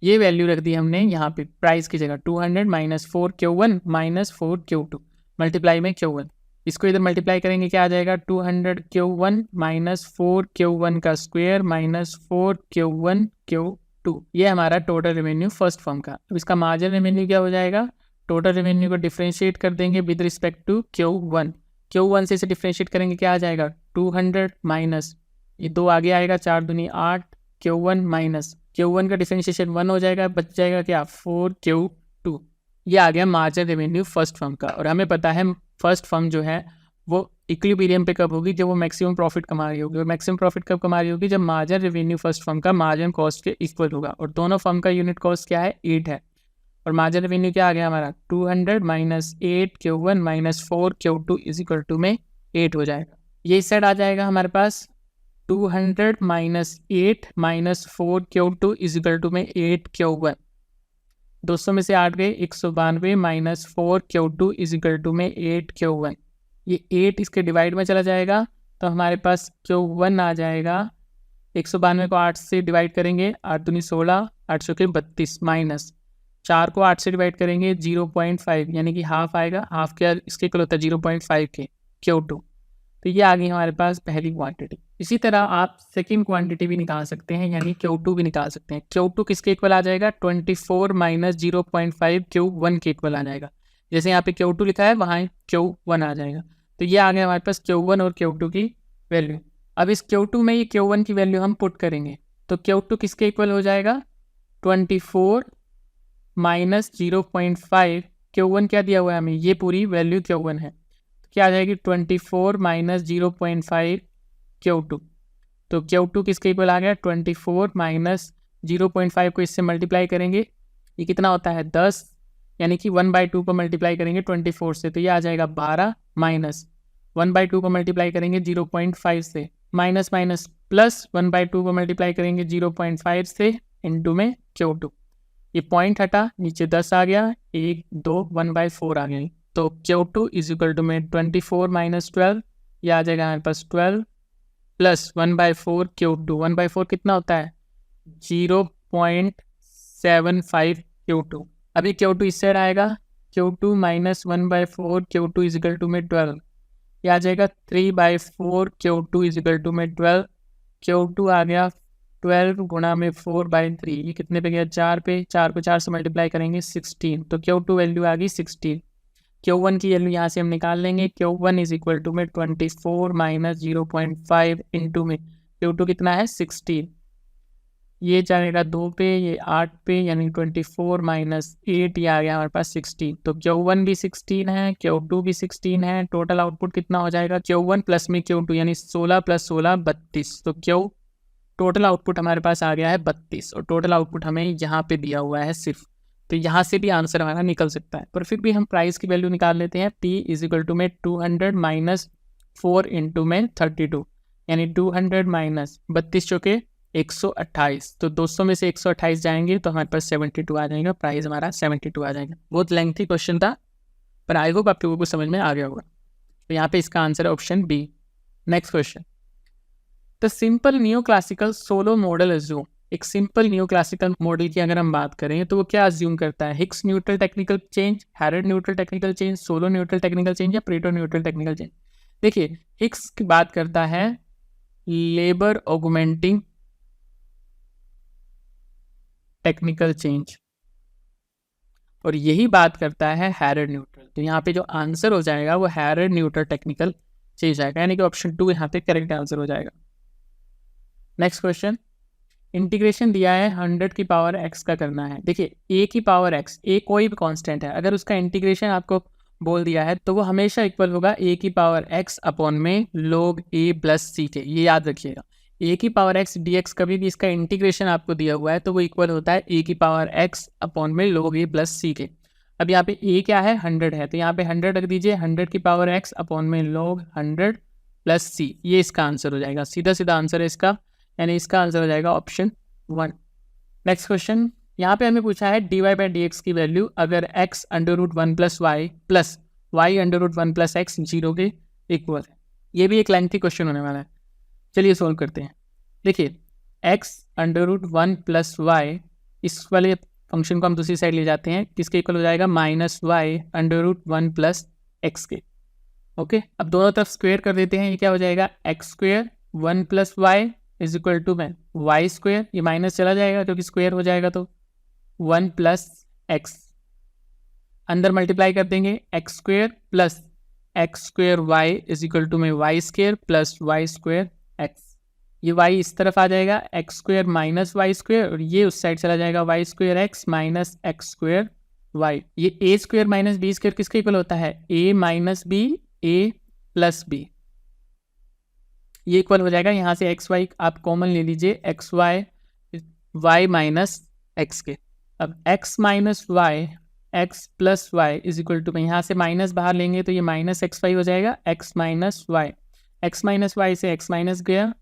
ये वैल्यू रख दी हमने यहाँ पे प्राइस की जगह 200 minus 4Q1 minus 4Q2 multiply में Q1। इसको इधर मल्टीप्लाई करेंगे क्या आ जाएगा 200Q1 माइनस 4Q1 का स्क्वायर माइनस 4Q1 Q2। ये हमारा टोटल रेवेन्यू फर्स्ट फर्म का। अब इसका मार्जिन रेवेन्यू क्या हो जाएगा, टोटल रेवेन्यू को डिफ्रेंशिएट कर देंगे with respect to Q1। Q1 से इसे डिफ्रेंशिएट करेंगे क्या आ जाएगा 200 माइनस ये 2 आगे आएगा 4 दूनी 8 Q1 माइनस Q1 का डिफरेंशिएशन 1 हो जाएगा, बच जाएगा क्या 4Q2। ये आ गया मार्जिन रेवेन्यू फर्स्ट फर्म का। और हमें पता है फर्स्ट फर्म जो है वो इक्विलिब्रियम पे कब होगी, जब वो मैक्सिमम प्रॉफिट कमा रही होगी। और मैक्सिमम प्रॉफिट कब कमा रही होगी, जब मार्जिन रेवेन्यू फर्स्ट फर्म का मार्जिन कॉस्ट के इक्वल होगा। और दोनों फर्म का यूनिट कॉस्ट क्या है 8 है, और मार्जिन रेवेन्यू क्या आ गया हमारा 200 minus 8Q1 minus 4Q2 is equal to में 8 हो जाएगा। ये इस साइड आ जाएगा हमारे पास 200 minus 8 minus 4Q2 is equal to में 8Q1। 200 में से 8 गए 192 minus 4Q2 is equal to में 8Q1। ये 8 इसके डिवाइड में चला जाएगा तो हमारे पास Q1 आ जाएगा 192 को 8 से डिवाइड करेंगे 8 दूनी 16 800 के 32 माइनस 4 को 8 से डिवाइड करेंगे 0.5 यानी कि हाफ आएगा। हाफ क्या इसके इक्वल होता है 0.5 के Q2। तो ये आ गई हमारे पास पहली क्वांटिटी। इसी तरह आप सेकंड क्वांटिटी भी निकाल सकते हैं, यानी Q2 भी निकाल सकते हैं। Q2 किसके इक्वल आ जाएगा 24 माइनस 0.5 Q1 के इक्वल आ जाएगा। जैसे यहाँ पे Q2 लिखा है वहाँ Q1 आ जाएगा। तो ये आ गया हमारे पास Q1 और Q2 की वैल्यू। अब इस Q2 में ये Q1 की वैल्यू हम पुट करेंगे तो Q2 किसके इक्वल हो जाएगा 24 माइनस 0.5 Q1 क्या दिया हुआ है हमें, ये पूरी वैल्यू Q1 है। तो क्या आ जाएगी 24 माइनस 0.5 Q2। तो Q2 किसके इक्वल आ गया 24 माइनस 0.5 को इससे मल्टीप्लाई करेंगे, ये कितना होता है 10, यानी कि 1/2 को मल्टीप्लाई करेंगे 24 से तो ये आ जाएगा 12 माइनस 1/2 को मल्टीप्लाई करेंगे 0.5 से माइनस माइनस प्लस 1/2 को मल्टीप्लाई करेंगे 0.5 से इनटू में Q2। ये पॉइंट हटा नीचे 10 आ गया 1 2 1/4 आ गया। तो Q2 इज इक्वल टू में 24 माइनस 12 ये आ जाएगा हमारे पास 12 प्लस 1/4 Q2। 1/4 कितना होता है 0.75 Q2। अभी Q2 इस साइड आएगा Q2 minus 1/4 Q2 is equal to में 12 ये आ जाएगा 3/4 Q2 इज इक्वल टू में 12। Q2 आ गया 12 गुणा में 4/3 ये कितने पे गया 4 पे, 4 को 4 से मल्टीप्लाई करेंगे 16 तो Q2 वैल्यू आ गई 16। Q1 की वैल्यू यहाँ से हम निकाल लेंगे। Q1 इज इक्वल टू में 24 माइनस 0.5 इंटू में Q2 कितना है 16, ये जाएगा 2 पे, ये 8 पे, यानी 24 माइनस 8, ये आ गया हमारे पास 16। तो Q1 भी 16 है, Q2 भी 16 है। टोटल आउटपुट कितना हो जाएगा Q1 प्लस में Q2 यानी 16 प्लस 16 32। तो टोटल आउटपुट हमारे पास आ गया है 32 और टोटल आउटपुट हमें यहाँ पे दिया हुआ है सिर्फ। तो यहाँ से भी आंसर हमारा निकल सकता है, पर फिर भी हम प्राइस की वैल्यू निकाल लेते हैं। P इज इक्वल टू में 200 माइनस 4 इंटू में 32, यानी 200 माइनस 32 चौके 128, तो 200 में से 128 जाएंगे तो हमारे पास 72 आ जाएगा। प्राइस हमारा 72 आ जाएगा। बहुत लेंथी क्वेश्चन था, पर आई होप आप लोगों को समझ में आ गया होगा। तो यहाँ पे इसका आंसर है option B. Next question, the simple new classical solo model assume. एक सिंपल न्यू क्लासिकल मॉडल की अगर हम बात करें तो वो क्या अज्यूम करता है? Hicks neutral technical change, Harrod neutral technical change, Solow neutral technical change या प्रेटो न्यूट्रल टेक्निकल चेंज। देखिए, हिग्स की बात करता है लेबर ऑगमेंटिंग टेक्निकल चेंज, और यही बात करता है हैरेड न्यूट्रल। तो यहाँ पे जो आंसर हो जाएगा वो हैरेड न्यूट्रल टेक्निकल चेंज आएगा, यानी कि ऑप्शन 2 यहाँ पे करेक्ट आंसर हो जाएगा। नेक्स्ट क्वेश्चन, इंटीग्रेशन दिया है 100 की पावर x का करना है। देखिए, a की पावर x, a कोई भी कांस्टेंट है, अगर उसका इंटीग्रेशन आपको बोल दिया है तो वो हमेशा इक्वल होगा a की पावर x अपॉन में log a प्लस c के। ये याद रखिएगा, a की पावर x dx कभी भी इसका इंटीग्रेशन आपको दिया हुआ है तो वो इक्वल होता है a की पावर x अपॉन में log a प्लस c के। अब यहाँ पे a क्या है 100 है, तो यहाँ पे 100 रख दीजिए, 100 की पावर x अपॉन में log 100 प्लस c, ये इसका आंसर हो जाएगा। सीधा सीधा आंसर है इसका, यानी इसका आंसर हो जाएगा ऑप्शन 1। नेक्स्ट क्वेश्चन, यहाँ पे हमें पूछा है dy बाई डी एक्स की वैल्यू अगर x under root 1 plus y under root 1 plus X 0 के इक्वल है। ये भी एक लेंथी क्वेश्चन होने वाला है, चलिए सॉल्व करते हैं। देखिए, x under root 1 plus Y, इस वाले फंक्शन को हम दूसरी साइड ले जाते हैं, किसके इक्वल हो जाएगा minus Y under root 1 plus X के। ओके, अब दोनों तरफ स्क्वेयर कर देते हैं, ये क्या हो जाएगा x square 1 plus Y is equal to में वाई स्क्वेयर, ये माइनस चला जाएगा क्योंकि स्क्वेयर हो जाएगा, तो 1 प्लस एक्स, अंदर मल्टीप्लाई कर देंगे x square plus x square y is equal to में Y square plus y square x. ये वाई इस तरफ आ जाएगा x square minus y square, और ये उस साइड चला जाएगा y square x minus x square y. ये a square minus b square किसके इक्वल होता है? A minus b, a plus b, ये इक्वल हो जाएगा। यहाँ से एक्स वाई आप कॉमन ले लीजिए, X Y Y minus X के। अब X minus Y X plus Y is equal to में यहाँ से माइनस बाहर लेंगे तो ये माइनस एक्स वाई हो जाएगा, X minus Y, X minus Y से एक्स माइनस गया,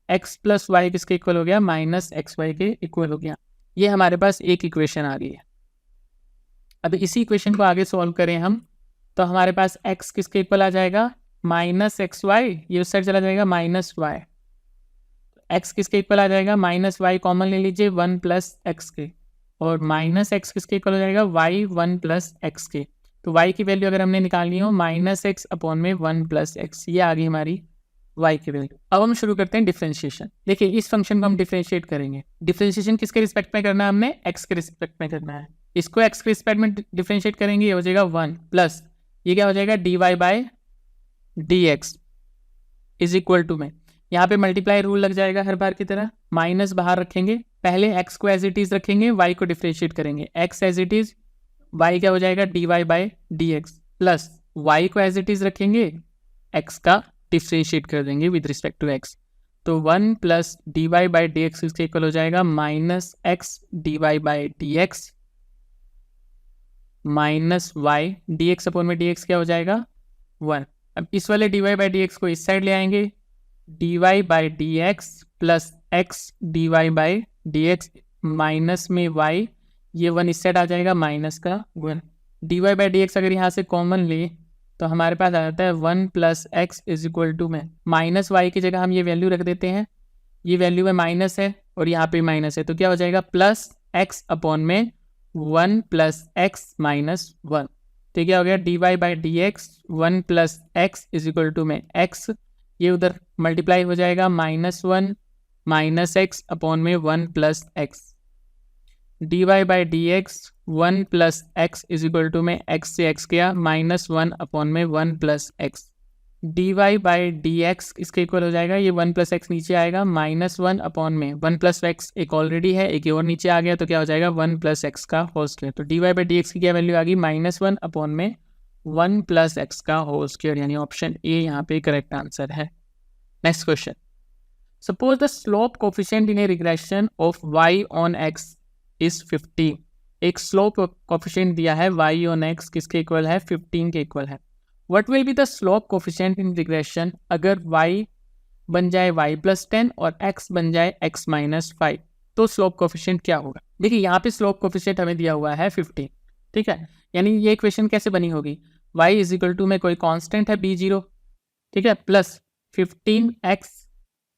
एक्स प्लस वाई किसके इक्वल हो गया माइनस एक्स वाई के इक्वल हो गया। ये हमारे पास एक इक्वेशन आ गई है। अब इसी इक्वेशन को आगे सॉल्व करें हम, तो हमारे पास एक्स किसके इक्वल आ जाएगा माइनस एक्स वाई, ये उस साइड चला जाएगा माइनस वाई, एक्स किसके इक्वल आ जाएगा माइनस वाई कॉमन ले लीजिए 1 प्लस एक्स के, और माइनस एक्स किसके इक्वल हो जाएगा वाई 1 प्लस एक्स के। तो वाई की वैल्यू अगर हमने निकालनी हो माइनस एक्स अपॉन में 1 प्लस एक्स, ये आ गई हमारी वाई की वैल्यू। अब हम शुरू करते हैं डिफरेंशिएशन। देखिए, इस फंक्शन को हम डिफरेंशिएट करेंगे। डिफरेंशिएशन किसके रिस्पेक्ट में करना है? हमने एक्स के रिस्पेक्ट में करना है। इसको एक्स के रिस्पेक्ट में डिफरेंशिएट करेंगे, ये हो जाएगा 1 प्लस ये क्या हो जाएगा D Y by D X is equal to में, यहाँ पे मल्टीप्लाई रूल लग जाएगा हर बार की तरह, माइनस बाहर रखेंगे, पहले x को एज इट इज रखेंगे, y को डिफरेंशिएट करेंगे, x as it is, y क्या हो जाएगा D Y by D X, plus y को एज इट इज रखेंगे, x का डिफरेंशिएट कर देंगे विद रिस्पेक्ट टू x। तो 1 plus D Y by D X इसके इक्वल हो जाएगा minus X D Y by D X minus Y, D X upon में डी एक्स क्या हो जाएगा 1। अब इस वाले D Y by D X को इस साइड ले आएंगे, D Y by D X plus X D Y by D X minus में वाई, ये 1 इस साइड आ जाएगा माइनस का 1। D Y by D X अगर यहाँ से कॉमन ले तो हमारे पास आ जाता है 1 plus X is equal to में माइनस वाई की जगह हम ये वैल्यू रख देते हैं, ये वैल्यू में माइनस है और यहाँ पे माइनस है, तो क्या हो जाएगा प्लस एक्स अपॉन में 1 प्लस एक्स माइनस 1। तो क्या हो गया D Y by D X 1 plus X is equal to में एक्स, ये उधर मल्टीप्लाई हो जाएगा माइनस 1 माइनस एक्स अपॉन में 1 plus X. D Y by D X 1 plus X is equal to में एक्स से एक्स किया -1 अपॉन में 1 plus X, D Y by D X इसके इक्वल हो जाएगा, ये 1 प्लस एक्स नीचे आएगा -1 अपॉन में 1 प्लस एक्स एक ऑलरेडी है, एक और नीचे आ गया तो क्या हो जाएगा 1 प्लस एक्स का होल स्क्वायर। तो D Y by D X की क्या वैल्यू आ गई -1 अपॉन में 1 प्लस एक्स का होल स्क्वायर, यानी ऑप्शन ए यहाँ पे करेक्ट आंसर है। Next question, suppose the slope coefficient in a regression of y on x is 15। एक स्लोप कोफिशिएंट दिया है y ऑन x किसके इक्वल है 15 के इक्वल है। What will be the slope coefficient in regression अगर y बन जाए y प्लस 10 और x बन जाए x माइनस 5, तो स्लोप कोफिशिएंट क्या होगा। देखिए यहाँ पे स्लोप कोफिशिएंट हमें दिया हुआ है 15, ठीक है, यानी ये इक्वेशन कैसे बनी होगी, y इज इक्वल टू में कोई कांस्टेंट है b0, ठीक है, plus 15x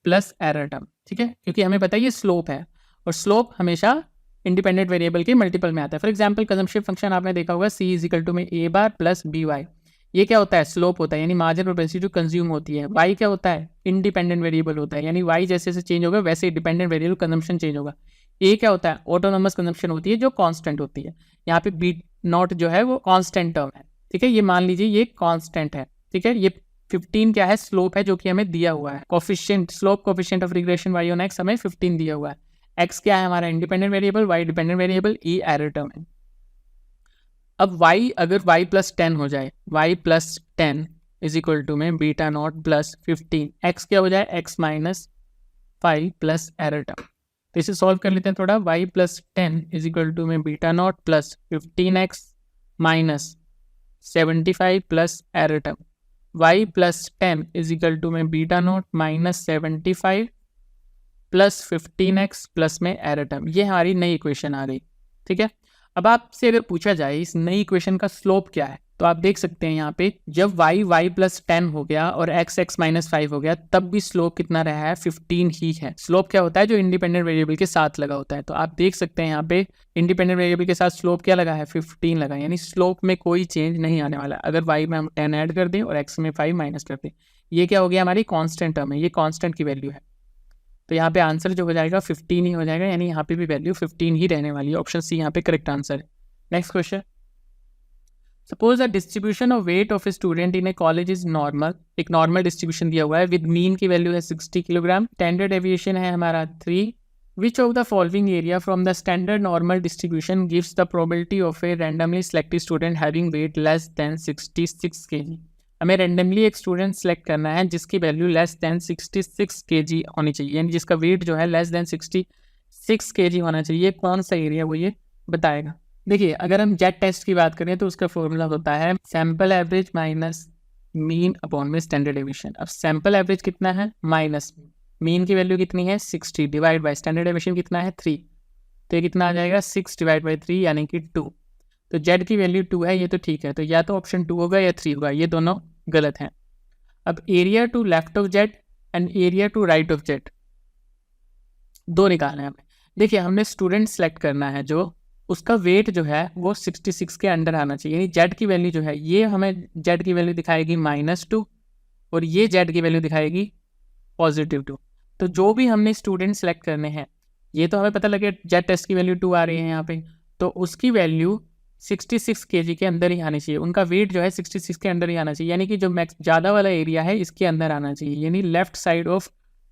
plus error term, ठीक है, क्योंकि हमें पता है ये स्लोप है और स्लोप हमेशा इंडिपेंडेंट वेरिएबल के मल्टीपल में आता है। फॉर एग्जांपल कंजम्पशन फंक्शन आपने देखा होगा c इज इक्वल टू में a bar plus B Y, ये क्या होता है स्लोप होता है, यानी मार्जिन प्रोपेंसिटी जो कंज्यूम होती है। y क्या होता है इंडिपेंडेंट वेरिएबल होता है, यानी y जैसे जैसे चेंज होगा वैसे डिपेंडेंट वेरिएबल कंजम्पशन चेंज होगा। a क्या होता है ऑटोनोमस कंजम्पशन होती है जो कांस्टेंट होती है। यहाँ पे बी नॉट जो है वो कांस्टेंट टर्म है, ठीक है, ये मान लीजिए ये कांस्टेंट है, ठीक है। ये 15 क्या है स्लोप है जो कि हमें दिया हुआ है, coefficient slope coefficient of regression y on x हमें 15 दिया हुआ है। x क्या है हमारा independent variable, y dependent variable, e error term है। अब y अगर y प्लस 10 हो जाए, y plus 10 is equal to में बीटा नॉट प्लस 15, x क्या हो जाए x minus 5 plus error term. तो इसे सॉल्व कर लेते हैं थोड़ा, y plus 10 is equal to में beta naught plus 15x minus 75 plus error term, y plus 10 is equal to में beta naught minus 75 plus 15x plus में एरर टर्म। ये हमारी नई इक्वेशन आ गई, ठीक है। अब आपसे अगर पूछा जाए इस नई इक्वेशन का स्लोप क्या है, तो आप देख सकते हैं यहाँ पे जब y प्लस 10 हो गया और x माइनस 5 हो गया तब भी स्लोप कितना रहा है 15 ही है। स्लोप क्या होता है जो इंडिपेंडेंट वेरिएबल के साथ लगा होता है, तो आप देख सकते हैं यहाँ पे इंडिपेंडेंट वेरिएबल के साथ स्लोप क्या लगा है 15 लगा, यानी स्लोप में कोई चेंज नहीं आने वाला। अगर y में हम 10 ऐड कर दें और x में 5 माइनस कर दें, ये क्या हो गया हमारी कॉन्स्टेंट टर्म है, ये कॉन्स्टेंट की वैल्यू है, तो यहाँ पे आंसर जो हो जाएगा 15 ही हो जाएगा, यानी यहाँ पे भी वैल्यू 15 ही रहने वाली है। ऑप्शन सी यहाँ पे करेक्ट आंसर है। Next question, suppose the distribution of weight of a student in A college is normal. एक नॉर्मल डिस्ट्रीब्यूशन दिया हुआ है विद मीन की वैल्यू है 60 किलोग्राम, स्टैंडर्ड डेविएशन है हमारा 3। विच of the following area from the standard normal distribution gives the probability of A randomly selected student having weight less than 66 kg। हमें randomly एक student select करना है जिसकी value less than 66 kg होनी चाहिए, यानी जिसका वेट जो है लेस देन 66 kg होना चाहिए। कौन सा एरिया वो ये बताएगा। देखिए अगर हम जेट टेस्ट की बात करें तो उसका फॉर्मूला होता है sample average minus mean upon में स्टैंडर्ड डेविएशन। अब सैम्पल एवरेज कितना है माइनस मीन की वैल्यू कितनी है 60 डिवाइड बाय स्टैंडर्ड डेविएशन कितना है 3, तो ये कितना आ जाएगा 6 डिवाइड बाई 3 यानी कि 2। तो जेड की वैल्यू 2 है, ये तो ठीक है, तो या तो ऑप्शन 2 होगा या 3 होगा, ये दोनों गलत हैं। अब area to left of Z and area to right of Z दो निकालना है हमें। देखिए हमने स्टूडेंट सेलेक्ट करना है जो उसका वेट जो है वो 66 के अंडर आना चाहिए, यानी जेड की वैल्यू जो है ये हमें जेड की वैल्यू दिखाएगी -2 और ये जेड की वैल्यू दिखाएगी +2। तो जो भी हमने स्टूडेंट सेलेक्ट करने हैं, ये तो हमें पता लगे जेड टेस्ट की वैल्यू 2 आ रही है यहाँ पे, तो उसकी वैल्यू 66 kg के अंदर ही आनी चाहिए, उनका वेट जो है 66 के अंदर ही आना चाहिए, यानी कि जो मैक्स ज़्यादा वाला एरिया है इसके अंदर आना चाहिए, यानी लेफ्ट साइड ऑफ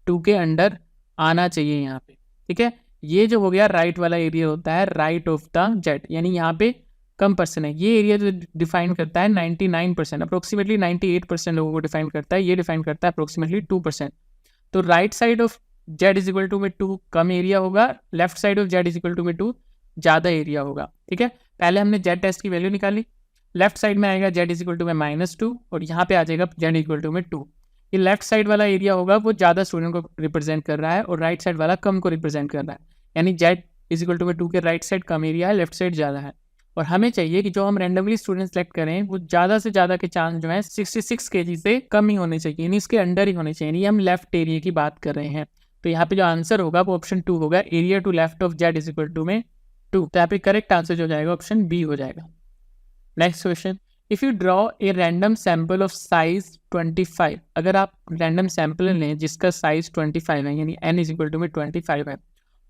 2 के अंडर आना चाहिए यहाँ पे, ठीक है। ये जो हो गया राइट वाला एरिया होता है राइट ऑफ द जेड, यानी यहाँ पे कम पर्सन है। ये एरिया जो डिफाइन करता है 99%, अप्रोक्सीमेटली 98% लोगों को डिफाइन करता है, ये डिफाइन करता है अप्रोक्सीमेटली 2%। तो right side of Z is equal to में 2 कम एरिया होगा, left side of Z is equal to में 2 ज़्यादा एरिया होगा, ठीक है। पहले हमने जेड टेस्ट की वैल्यू निकाली, लेफ्ट साइड में आएगा जेड इज इक्वल टू में -2 और यहाँ पे आ जाएगा जेड इक्वल टू में 2। ये लेफ्ट साइड वाला एरिया होगा वो ज़्यादा स्टूडेंट को रिप्रेजेंट कर रहा है और राइट साइड वाला कम को रिप्रेजेंट कर रहा है, यानी जेड इज इक्वल टू में 2 के राइट साइड कम एरिया है, लेफ्ट साइड ज़्यादा है। और हमें चाहिए कि जो हम रैंडमली स्टूडेंट सेलेक्ट करें वो ज़्यादा से ज़्यादा के चांस जो है 66 kg से कम ही होने चाहिए, यानी इसके अंडर ही होने चाहिए, यानी हम लेफ्ट एरिया की बात कर रहे हैं। तो यहाँ पे जो आंसर होगा वो ऑप्शन 2 होगा, area to left of Z is equal to में 2। तो यहाँ पे करेक्ट आंसर जो जाएगा ऑप्शन बी हो जाएगा। Next question, if you draw a random sample of size 25, अगर आप रैंडम सैम्पल लें जिसका साइज 25 है, यानी n इज इक्वल टू में 25 है,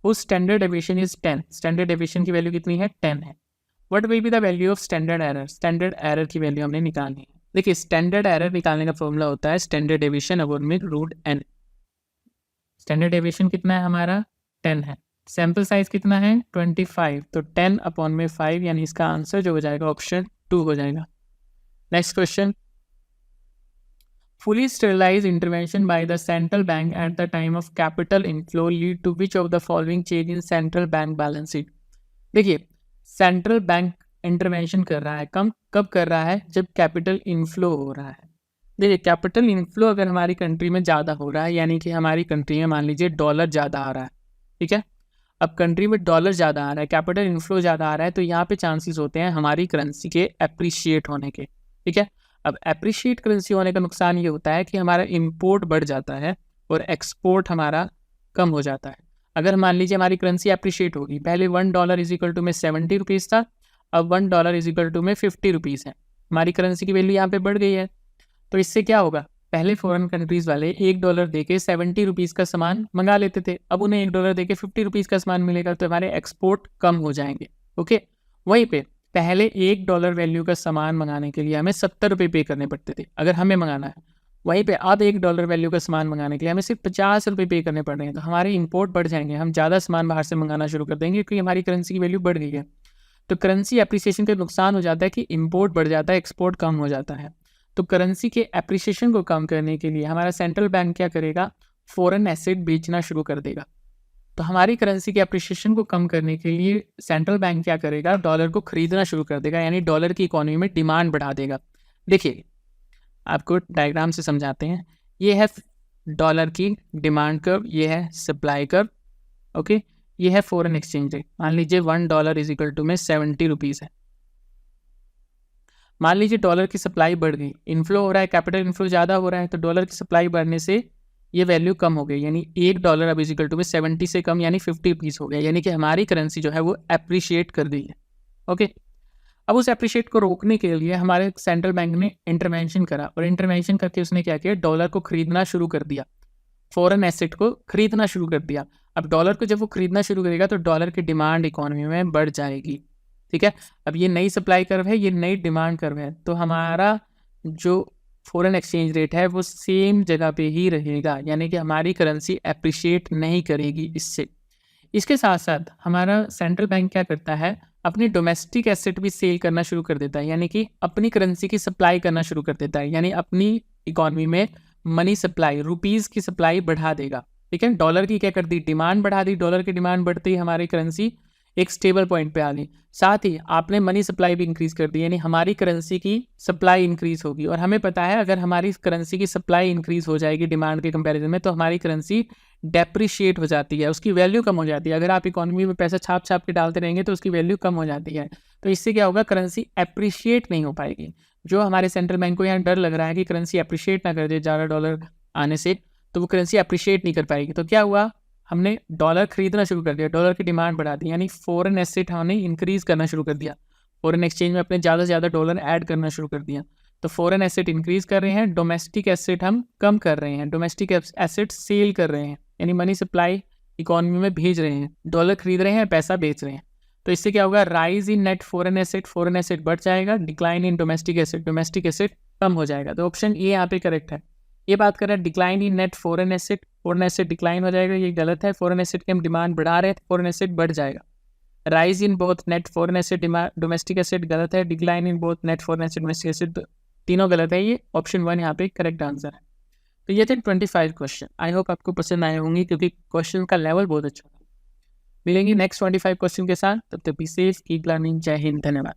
whose standard deviation is 10, standard deviation की वैल्यू कितनी है 10 है. What will be the value of standard error, standard error की वैल्यू हमने निकालनी है. देखिए स्टैंडर्ड एरर निकालने का फॉर्मूला होता है स्टैंडर्ड डेविएशन अपॉन में रूट n. स्टैंडर्ड डेविएशन कितना है हमारा 10 है, सैम्पल साइज कितना है 25, तो 10 अपॉन में 5 यानी इसका आंसर जो हो जाएगा ऑप्शन 2 हो जाएगा. Next question, fully sterilized intervention by the central bank at the time of capital inflow lead to which of the following change in central bank balance sheet. देखिए सेंट्रल बैंक इंटरवेंशन कर रहा है कब कर रहा है, जब कैपिटल इनफ्लो हो रहा है. देखिए कैपिटल इनफ्लो अगर हमारी कंट्री में ज़्यादा हो रहा है, यानी कि हमारी कंट्री में मान लीजिए डॉलर ज़्यादा आ रहा है, ठीक है. अब कंट्री में डॉलर ज़्यादा आ रहा है, कैपिटल इनफ्लो ज़्यादा आ रहा है, तो यहाँ पे चांसेस होते हैं हमारी करेंसी के अप्रिशिएट होने के, ठीक है. अब अप्रिशिएट करेंसी होने का नुकसान ये होता है कि हमारा इंपोर्ट बढ़ जाता है और एक्सपोर्ट हमारा कम हो जाता है. अगर मान लीजिए हमारी करेंसी अप्रिशिएट होगी, पहले $1 इज इक्वल टू में 70 रुपीज़ था, अब $1 इज इक्वल टू में 50 रुपीज़ है, हमारी करेंसी की वैल्यू यहाँ पे बढ़ गई है. तो इससे क्या होगा, पहले फॉरेन कंट्रीज़ वाले $1 दे के 70 रुपीज़ का सामान मंगा लेते थे, अब उन्हें $1 दे के 50 रुपीज़ का सामान मिलेगा, तो हमारे एक्सपोर्ट कम हो जाएंगे. ओके, वहीं पे पहले $1 वैल्यू का सामान मंगाने के लिए हमें 70 रुपये पे करने पड़ते थे अगर हमें मंगाना है, वहीं पे अब $1 वैल्यू का सामान मंगाने के लिए हमें सिर्फ 50 रुपये पे करने पड़ रहे हैं. तो हमारे इंपोर्ट बढ़ जाएंगे, हम ज़्यादा सामान बाहर से मंगाना शुरू कर देंगे क्योंकि हमारी करेंसी की वैल्यू बढ़ गई है. तो करेंसी एप्रिसिएशन का नुकसान हो जाता है कि इंपोर्ट बढ़ जाता है, एक्सपोर्ट कम हो जाता है. तो करेंसी के एप्रिसिएशन को कम करने के लिए हमारा सेंट्रल बैंक क्या करेगा, फॉरेन एसेट बेचना शुरू कर देगा. तो हमारी करेंसी के अप्रिशिएशन को कम करने के लिए सेंट्रल बैंक क्या करेगा, डॉलर को खरीदना शुरू कर देगा, यानी डॉलर की इकोनॉमी में डिमांड बढ़ा देगा. देखिए आपको डायग्राम से समझाते हैं, ये है डॉलर की डिमांड कर्व, ये है सप्लाई कर्व, ओके. ये है फॉरेन एक्सचेंज रेट. मान लीजिए $1 इज इक्वल टू में 70 रुपीज़ है. मान लीजिए डॉलर की सप्लाई बढ़ गई, इनफ्लो हो रहा है, कैपिटल इनफ्लो ज़्यादा हो रहा है, तो डॉलर की सप्लाई बढ़ने से ये वैल्यू कम हो गई, यानी $1 अब इजिकल टू में 70 से कम यानी 50 रुपीज़ हो गया, यानी कि हमारी करेंसी जो है वो अप्रिशिएट कर दी है. ओके, अब उस अप्रिशिएट को रोकने के लिए हमारे सेंट्रल बैंक ने इंटरवेंशन करा, और इंटरवेंशन करके उसने क्या किया, डॉलर को खरीदना शुरू कर दिया, फॉरेन एसेट को खरीदना शुरू कर दिया. अब डॉलर को जब वो खरीदना शुरू करेगा तो डॉलर की डिमांड इकोनॉमी में बढ़ जाएगी, ठीक है. अब ये नई सप्लाई कर्व है, ये नई डिमांड कर्व है, तो हमारा जो फॉरेन एक्सचेंज रेट है वो सेम जगह पे ही रहेगा, यानी कि हमारी करेंसी अप्रिशिएट नहीं करेगी. इसके साथ साथ हमारा सेंट्रल बैंक क्या करता है, अपनी डोमेस्टिक एसेट भी सेल करना शुरू कर देता है, यानी कि अपनी करेंसी की सप्लाई करना शुरू कर देता है, यानी अपनी इकोनॉमी में मनी सप्लाई, रुपीज़ की सप्लाई बढ़ा देगा, ठीक है. डॉलर की क्या कर दी, डिमांड बढ़ा दी, डॉलर की डिमांड बढ़ती ही हमारी करेंसी एक स्टेबल पॉइंट पे आ गई. साथ ही आपने मनी सप्लाई भी इंक्रीज़ कर दी, यानी हमारी करेंसी की सप्लाई इंक्रीज़ होगी, और हमें पता है अगर हमारी करेंसी की सप्लाई इंक्रीज़ हो जाएगी डिमांड के कंपैरिजन में, तो हमारी करेंसी डेप्रिशिएट हो जाती है, उसकी वैल्यू कम हो जाती है. अगर आप इकोनॉमी में पैसा छाप के डालते रहेंगे तो उसकी वैल्यू कम हो जाती है. तो इससे क्या होगा, करेंसी अप्रिशिएट नहीं हो पाएगी. जो हमारे सेंट्रल बैंक को यहाँ डर लग रहा है कि करेंसी अप्रिशिएट ना कर दे ज़्यादा डॉलर आने से, तो वो करेंसी अप्रिशिएट नहीं कर पाएगी. तो क्या हुआ, हमने डॉलर खरीदना शुरू कर दिया, डॉलर की डिमांड बढ़ा दी, यानी फॉरेन एसेट हमने इंक्रीज़ करना शुरू कर दिया, फॉरेन एक्सचेंज में अपने ज़्यादा से ज़्यादा डॉलर ऐड करना शुरू कर दिया. तो फॉरेन एसेट इंक्रीज़ कर रहे हैं, डोमेस्टिक एसेट हम कम कर रहे हैं, डोमेस्टिक एसेट सेल कर रहे हैं, यानी मनी सप्लाई इकोनॉमी में भेज रहे हैं, डॉलर खरीद रहे हैं, पैसा बेच रहे हैं. तो इससे क्या होगा, rise in net foreign asset बढ़ जाएगा, डिक्लाइन इन डोमेस्टिक एसेट कम हो जाएगा. तो ऑप्शन ए यहाँ पे करेक्ट है. ये बात कर रहे हैं decline in net foreign asset decline हो जाएगा, ये गलत है. फॉरेन एसेट की हम डिमांड बढ़ा रहे हैं, फॉरेन एसेट बढ़ जाएगा. Rise in both net foreign asset domestic asset गलत है, decline in both net foreign asset domestic asset तीनों गलत है. ये ऑप्शन 1 यहाँ पे करेक्ट आंसर है. तो ये थे 25 क्वेश्चन. आई होप आपको पसंद आए होंगे क्योंकि क्वेश्चन का लेवल बहुत अच्छा था. मिलेंगे नेक्स्ट 25 क्वेश्चन के साथ, तब तक बी सेफ, कीप लर्निंग. जय हिंद, धन्यवाद.